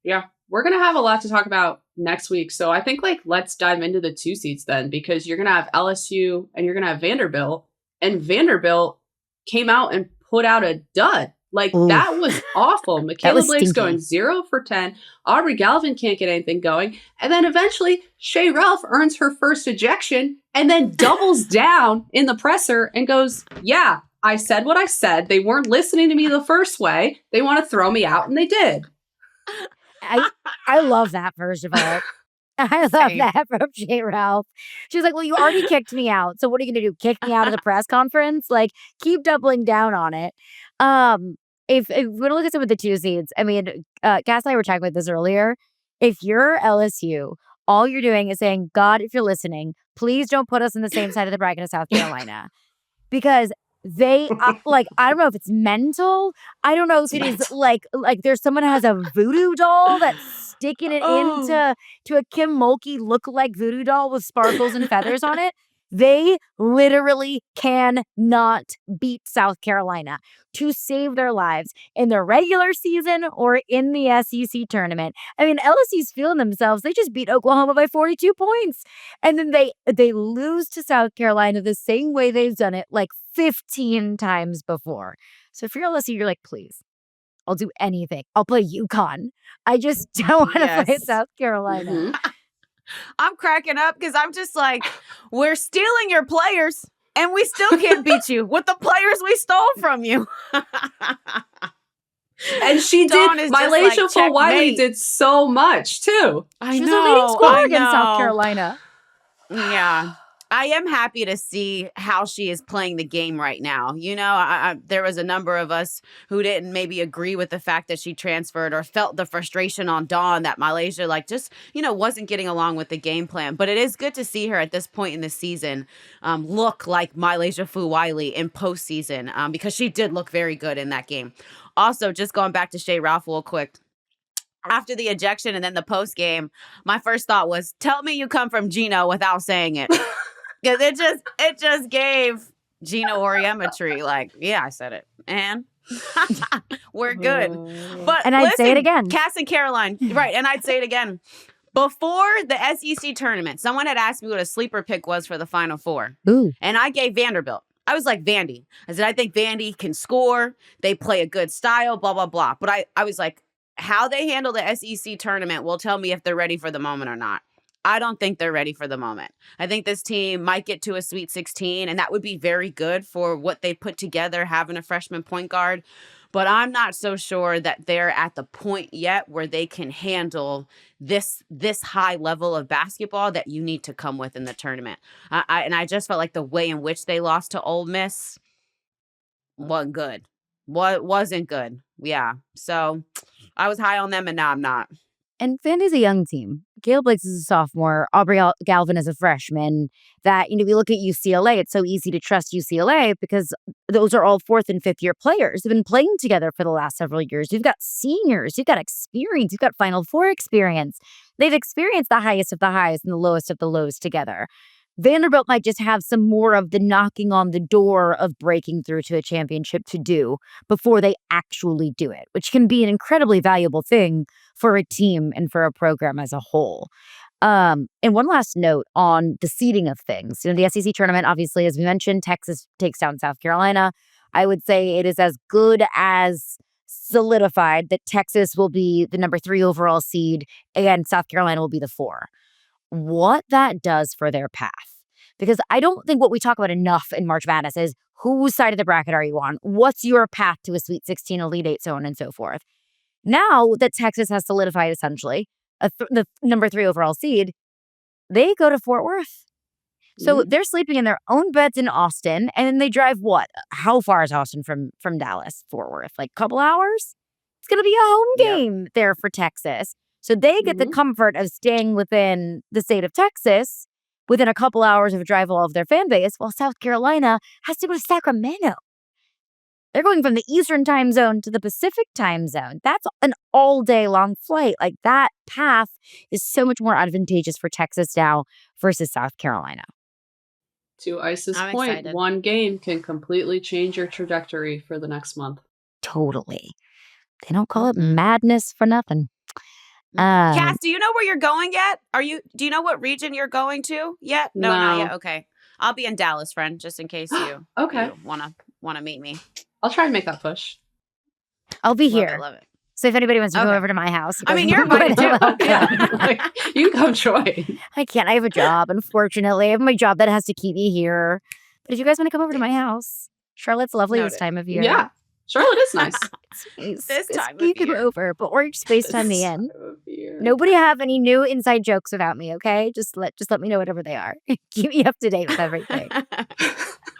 Yeah, we're going to have a lot to talk about next week. So I think let's dive into the 2 seeds then, because you're going to have LSU and you're going to have Vanderbilt, and Vanderbilt came out and put out a dud. That was awful. Michaela Blake's going 0 for 10. Aubrey Galvin can't get anything going. And then eventually Shea Ralph earns her first ejection and then doubles down in the presser and goes, yeah, I said what I said. They weren't listening to me the first way. They want to throw me out, and they did. I love that, first of all. I love that from Shea Ralph. She was like, well, you already kicked me out. So what are you going to do? Kick me out of the press conference? Like, keep doubling down on it. If we're going to look at some of the 2 seeds, I mean, Cass and I were talking about this earlier. If you're LSU, all you're doing is saying, God, if you're listening, please don't put us on the same side of the bracket as South Carolina. Because they, I don't know if it's mental. I don't know if it is like there's someone who has a voodoo doll that's sticking it into a Kim Mulkey look-alike voodoo doll with sparkles and feathers on it. They literally cannot beat South Carolina to save their lives in the regular season or in the SEC tournament. I mean, LSU's feeling themselves. They just beat Oklahoma by 42 points. And then they lose to South Carolina the same way they've done it 15 times before. So if you're LSU, you're like, please, I'll do anything. I'll play UConn. I just don't want to play South Carolina. I'm cracking up because I'm just like, we're stealing your players and we still can't beat you with the players we stole from you. And she Dawn did. Mylasia Fulwiley did so much too. She was a leading scorer against South Carolina. Yeah. I am happy to see how she is playing the game right now. You know, there was a number of us who didn't maybe agree with the fact that she transferred or felt the frustration on Dawn that Mylasia wasn't getting along with the game plan. But it is good to see her at this point in the season look like Mylasia Fulwiley in postseason because she did look very good in that game. Also, just going back to Shea Ralph real quick. After the ejection and then the post game, my first thought was, tell me you come from Gino without saying it. Because it just gave Gino oriometry. Yeah, I said it. And we're good. But and I'd say it again. Cass and Caroline. Right. And I'd say it again. Before the SEC tournament, someone had asked me what a sleeper pick was for the Final Four. Ooh. And I gave Vanderbilt. I was like, Vandy. I said, I think Vandy can score. They play a good style, blah, blah, blah. But I was like, how they handle the SEC tournament will tell me if they're ready for the moment or not. I don't think they're ready for the moment. I think this team might get to a Sweet 16, and that would be very good for what they put together, having a freshman point guard. but I'm not so sure that they're at the point yet where they can handle this high level of basketball that you need to come with in the tournament. I just felt like the way in which they lost to Ole Miss wasn't good. Wasn't good. Yeah. So I was high on them, and now I'm not. And Vandy's a young team. Caleb Blakes is a sophomore. Aubrey Galvin is a freshman. That, we look at UCLA, it's so easy to trust UCLA because those are all fourth and fifth year players who've been playing together for the last several years. You've got seniors, you've got experience, you've got Final Four experience. They've experienced the highest of the highs and the lowest of the lows together. Vanderbilt might just have some more of the knocking on the door of breaking through to a championship to do before they actually do it, which can be an incredibly valuable thing for a team and for a program as a whole. And one last note on the seeding of things. The SEC tournament, obviously, as we mentioned, Texas takes down South Carolina. I would say it is as good as solidified that Texas will be the number 3 overall seed and South Carolina will be the 4. What that does for their path. Because I don't think what we talk about enough in March Madness is whose side of the bracket are you on? What's your path to a Sweet 16, Elite 8, so on and so forth. Now that Texas has solidified essentially the number 3 overall seed, they go to Fort Worth. So they're sleeping in their own beds in Austin, and then they drive what? How far is Austin from Dallas? Fort Worth, like a couple hours? It's going to be a home game there for Texas. So they get the comfort of staying within the state of Texas within a couple hours of a drive of their fan base, while South Carolina has to go to Sacramento. They're going from the Eastern time zone to the Pacific time zone. That's an all day long flight. Like that path is so much more advantageous for Texas now versus South Carolina. To Ice's point, excited. One game can completely change your trajectory for the next month. Totally. They don't call it madness for nothing. Cass, do you know where you're going yet? Do you know what region you're going to yet? No, not yet. Okay. I'll be in Dallas, friend, just in case you wanna meet me. I'll try and make that push. I'll be here. Love it. So if anybody wants to go over to my house, you're invited too. You can come join. I can't. I have a job, unfortunately. I have my job that has to keep me here. But if you guys want to come over to my house, Charlotte's lovely this time of year. Yeah. Charlotte is nice. This time of year. You can over, but we're FaceTime me in. Nobody have any new inside jokes about me, okay? Just let me know whatever they are. Keep me up to date with everything.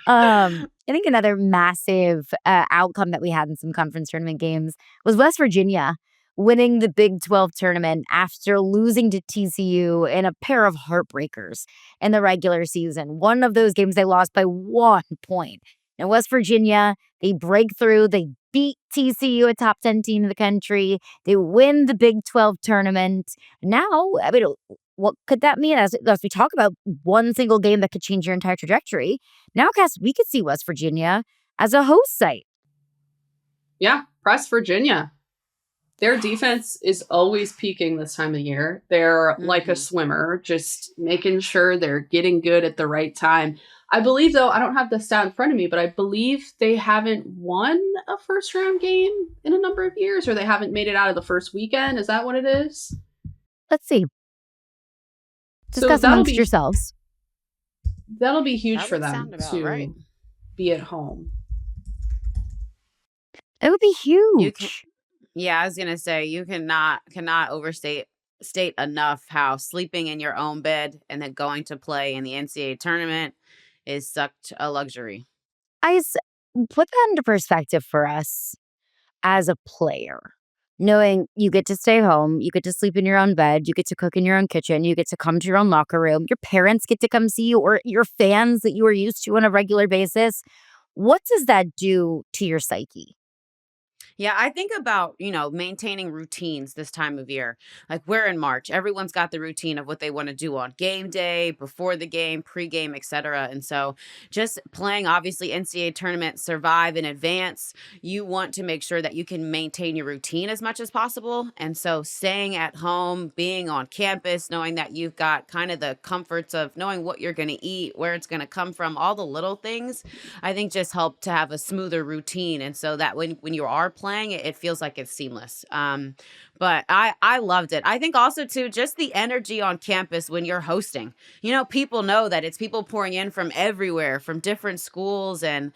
I think another massive outcome that we had in some conference tournament games was West Virginia winning the Big 12 tournament after losing to TCU in a pair of heartbreakers in the regular season. One of those games they lost by 1 point. Now, West Virginia, they break through. They beat TCU, a top 10 team in the country. They win the Big 12 tournament. Now, what could that mean? As we talk about one single game that could change your entire trajectory, now, Cass, we could see West Virginia as a host site. Yeah, press Virginia. Their defense is always peaking this time of year. They're like a swimmer, just making sure they're getting good at the right time. I believe, though, I don't have the stat in front of me, but I believe they haven't won a first-round game in a number of years, or they haven't made it out of the first weekend. Is that what it is? Let's see. Discuss amongst yourselves. That'll be huge for them to be at home. It would be huge. I was gonna say you cannot overstate enough how sleeping in your own bed and then going to play in the NCAA tournament is such a luxury. I put that into perspective for us as a player. Knowing you get to stay home, you get to sleep in your own bed, you get to cook in your own kitchen, you get to come to your own locker room, your parents get to come see you, or your fans that you are used to on a regular basis. What does that do to your psyche? Yeah, I think about, maintaining routines this time of year. Like we're in March. Everyone's got the routine of what they want to do on game day, before the game, pregame, etc. And so just playing, obviously, NCAA tournament, survive in advance, you want to make sure that you can maintain your routine as much as possible. And so staying at home, being on campus, knowing that you've got kind of the comforts of knowing what you're going to eat, where it's going to come from, all the little things, I think just help to have a smoother routine. And so that when you are playing it, it feels like it's seamless. But I loved it. I think also too, just the energy on campus when you're hosting. People know that it's people pouring in from everywhere, from different schools and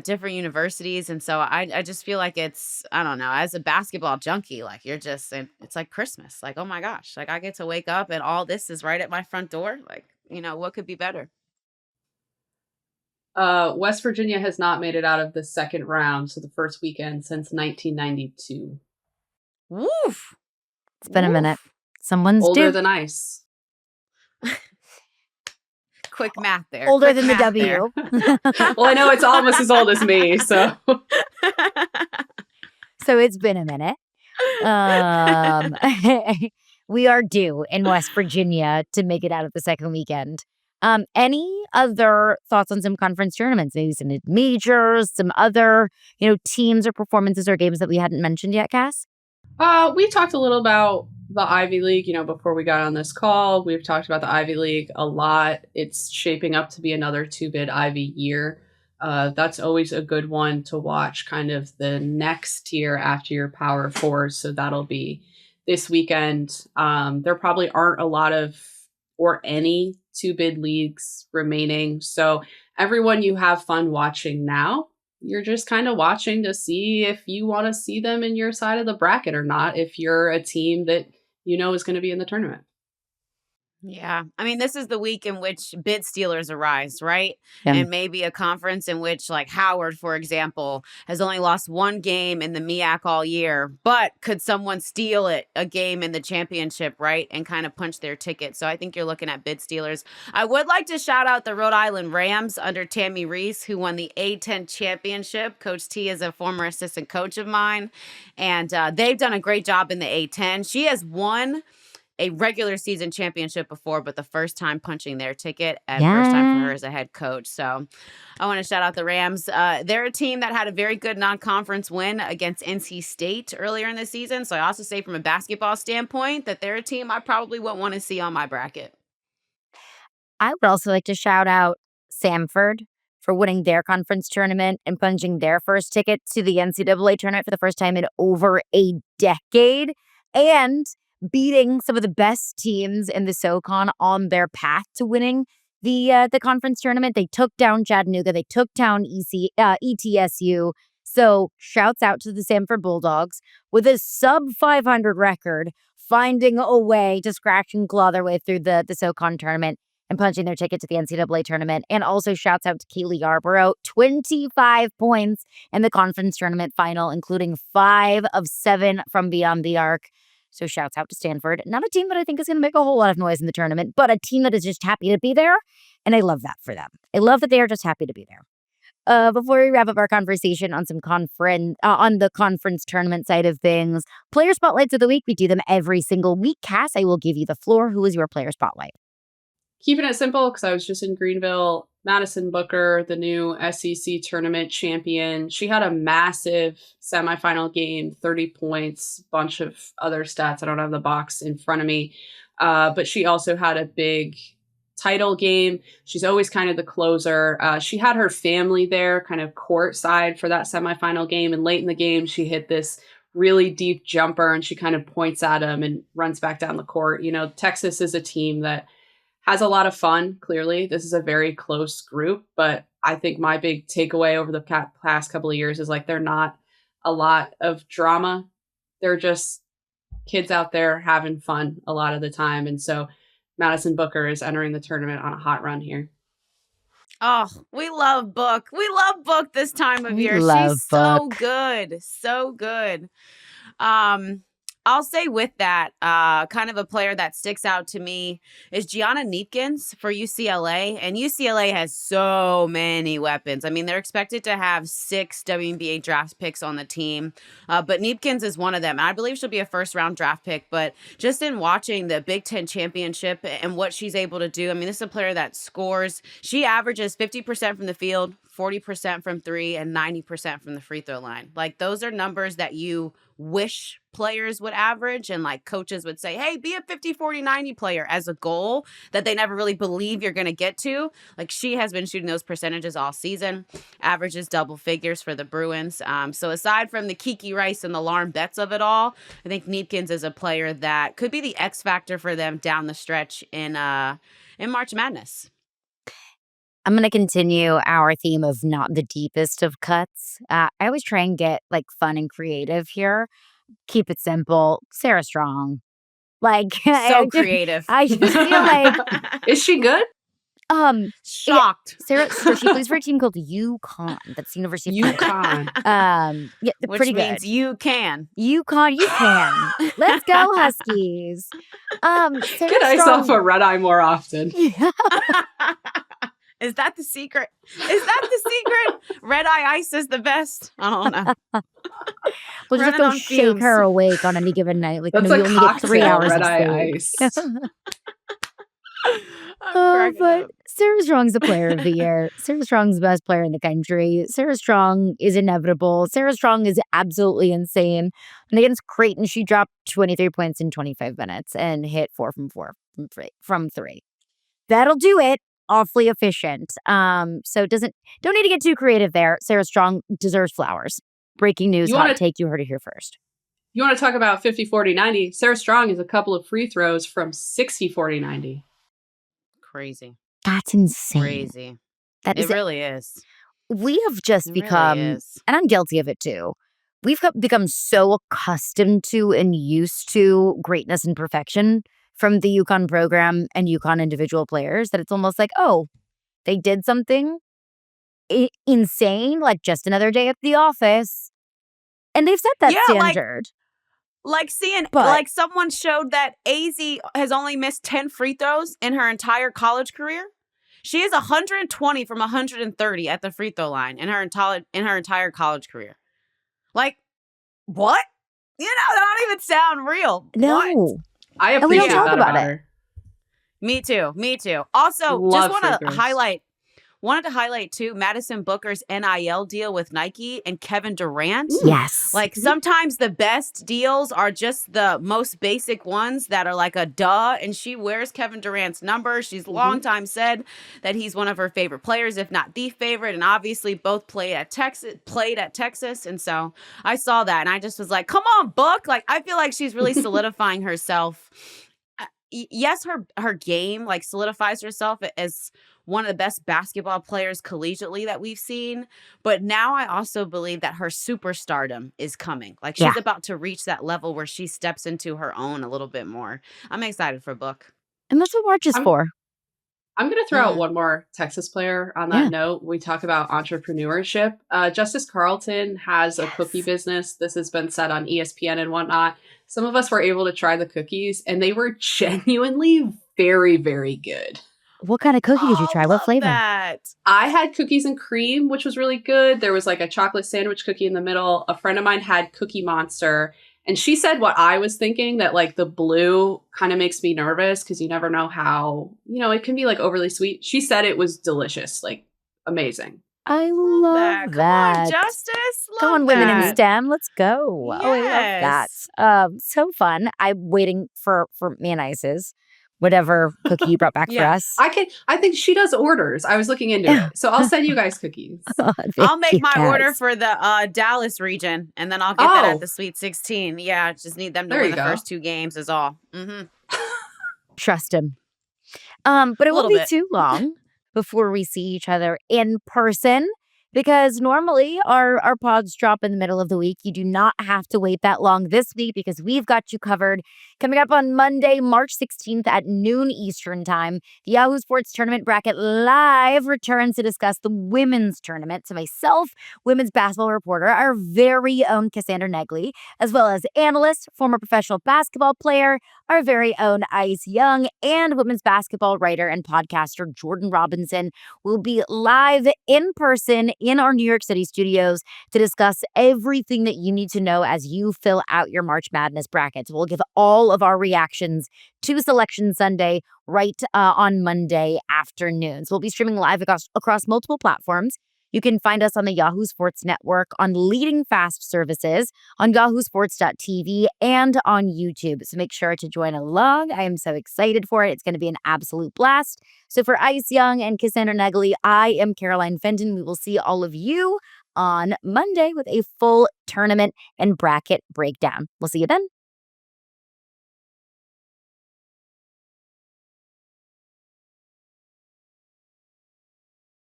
different universities, and so I just feel like I don't know, as a basketball junkie, like it's like Christmas. Like, oh my gosh, like I get to wake up and all this is right at my front door. Like, what could be better? West Virginia has not made it out of the second round, so the first weekend since 1992. Woof. It's been a minute. Someone's older due. than ice. Quick math there. Older Quick than the math W. Well, I know it's almost as old as me, so. So it's been a minute. We are due in West Virginia to make it out of the second weekend. Any other thoughts on some conference tournaments? Maybe some majors, some other, teams or performances or games that we hadn't mentioned yet, Cass? We talked a little about the Ivy League, before we got on this call. We've talked about the Ivy League a lot. It's shaping up to be another 2-bid Ivy year. That's always a good one to watch, kind of the next tier after your Power Fours. So that'll be this weekend. There probably aren't a lot of or any 2-bid leagues remaining. So everyone you have fun watching now, you're just kind of watching to see if you want to see them in your side of the bracket or not, if you're a team that is going to be in the tournament. Yeah. I mean, this is the week in which bid stealers arise, right? Yeah. And maybe a conference in which, like Howard, for example, has only lost one game in the MEAC all year, but could someone steal a game in the championship, right? And kind of punch their ticket. So I think you're looking at bid stealers. I would like to shout out the Rhode Island Rams under Tammy Reese, who won the A10 championship. Coach T is a former assistant coach of mine, and they've done a great job in the A10. She has won a regular season championship before, but the first time punching their ticket and first time for her as a head coach. So I want to shout out the Rams. They're a team that had a very good non-conference win against NC State earlier in the season. So I also say from a basketball standpoint that they're a team I probably wouldn't want to see on my bracket. I would also like to shout out Samford for winning their conference tournament and punching their first ticket to the NCAA tournament for the first time in over a decade, and beating some of the best teams in the SoCon on their path to winning the conference tournament. They took down Chattanooga. They took down ETSU. So shouts out to the Samford Bulldogs with a sub 500 record, finding a way to scratch and claw their way through the SoCon tournament and punching their ticket to the NCAA tournament. And also shouts out to Kaylee Yarborough, 25 points in the conference tournament final, including 5 of 7 from beyond the arc. So shouts out to Stanford. Not a team that I think is going to make a whole lot of noise in the tournament, but a team that is just happy to be there. And I love that for them. I love that they are just happy to be there. Before we wrap up our conversation on some on the conference tournament side of things, player spotlights of the week. We do them every single week. Cass, I will give you the floor. Who is your player spotlight? Keeping it simple, because I was just in Greenville. Madison Booker, the new SEC tournament champion. She had a massive semifinal game, 30 points, bunch of other stats. I don't have the box in front of me. But she also had a big title game. She's always kind of the closer. She had her family there, kind of courtside for that semifinal game. And late in the game, she hit this really deep jumper and she kind of points at him and runs back down the court. Texas is a team that has a lot of fun. Clearly, this is a very close group, but I think my big takeaway over the past couple of years is they're not a lot of drama. They're just kids out there having fun a lot of the time. And so Madison Booker is entering the tournament on a hot run here. Oh, we love Book. We love Book this time of year. She's so good. So good. I'll say with that, kind of a player that sticks out to me is Gianna Neepkins for UCLA. And UCLA has so many weapons. I mean, they're expected to have 6 WNBA draft picks on the team. But Neepkins is one of them. And I believe she'll be a first-round draft pick. But just in watching the Big Ten championship and what she's able to do, I mean, this is a player that scores. She averages 50% from the field, 40% from three, and 90% from the free throw line. Like, those are numbers that you wish players would average, and like coaches would say, hey, be a 50, 40, 90 player as a goal that they never really believe you're going to get to. Like, she has been shooting those percentages all season, averages double figures for the Bruins. So aside from the Kiki Rice and the Lauren Betts of it all, I think Neepkins is a player that could be the X factor for them down the stretch in March Madness. I'm going to continue our theme of not the deepest of cuts. I always try and get like fun and creative here. Keep it simple. Sarah Strong. Like, so creative. I just feel like Is she good? Shocked. Sarah, so she plays for a team called UConn. That's the University of UConn. Yeah, Which pretty means good. you can. UConn, you can. Let's go, Huskies. Sarah Get ice Strong. off a red eye more often. Is that the secret? Red eye ice is the best. I don't know. We'll just have Running to on shake fumes. her awake on any given night. Like, That's no, a you only get 3 cocktail, hours red of eye sleep. ice. But Sarah Strong's the player of the year. Sarah Strong's the best player in the country. Sarah Strong is inevitable. Sarah Strong is absolutely insane. And against Creighton, she dropped 23 points in 25 minutes and hit 4 from 3. That'll do it. Awfully efficient. So don't need to get too creative there. Sarah Strong deserves flowers. Breaking news, hot take, you heard it here first. You want to talk about 50, 40, 90? Sarah Strong is a couple of free throws from 60, 40, 90. Crazy. That's insane. Crazy. That is it really is. We have just become, and I'm guilty of it too, we've become so accustomed to and used to greatness and perfection from the UConn program and UConn individual players that it's almost like, oh, they did something insane, like just another day at the office. And they've set that standard. Like seeing, like someone showed that AZ has only missed 10 free throws in her entire college career. She is 120 from 130 at the free throw line in her entire college career. Like, what? You know, that don't even sound real. No. What? I appreciate we don't talk about it. her. Me too. Also, Love just wanted to highlight too Madison Booker's NIL deal with Nike and Kevin Durant. Yes. Like, sometimes the best deals are just the most basic ones that are like a duh. And she wears Kevin Durant's number. She's long time said that he's one of her favorite players, if not the favorite. And obviously both played at Texas. And so I saw that and I just was like, come on, Book. Like, I feel like she's really solidifying herself. Yes, her game like solidifies herself as one of the best basketball players collegiately that we've seen. But now I also believe that her superstardom is coming. Like, she's about to reach that level where she steps into her own a little bit more. I'm excited for Book. And that's what March is for. I'm going to throw out one more Texas player on that note. We talk about entrepreneurship. Justice Carlton has a cookie business. This has been said on ESPN and whatnot. Some of us were able to try the cookies, and they were genuinely very, very good. What kind of cookie did you try? What flavor? I had cookies and cream, which was really good. There was like a chocolate sandwich cookie in the middle. A friend of mine had Cookie Monster. And she said what I was thinking, that like the blue kind of makes me nervous because you never know how, it can be like overly sweet. She said it was delicious, like amazing. I love that. Come on, Justice. Come on, women in STEM. Let's go. Yes. Oh, I love that. So fun. I'm waiting for me and Ice's. Whatever cookie you brought back for us. I think she does orders. I was looking into it. So I'll send you guys cookies. I'll make my order for the Dallas region, and then I'll get that at the Sweet 16. Yeah, just need them to win the first 2 games is all. Trust him. But it won't be too long before we see each other in person. Because normally our pods drop in the middle of the week. You do not have to wait that long this week because we've got you covered. Coming up on Monday, March 16th at noon Eastern time, the Yahoo Sports Tournament Bracket Live returns to discuss the women's tournament. So myself, women's basketball reporter, our very own Cassandra Negley, as well as analyst, former professional basketball player, our very own Ice Young, and women's basketball writer and podcaster Jordan Robinson will be live in person in our New York City studios to discuss everything that you need to know as you fill out your March Madness brackets. We'll give all of our reactions to Selection Sunday right on Monday afternoons. We'll be streaming live across multiple platforms. You can find us on the Yahoo Sports Network, on leading fast services, on yahoosports.tv, and on YouTube. So make sure to join along. I am so excited for it. It's going to be an absolute blast. So for Ice Young and Cassandra Negley, I am Caroline Fenton. We will see all of you on Monday with a full tournament and bracket breakdown. We'll see you then.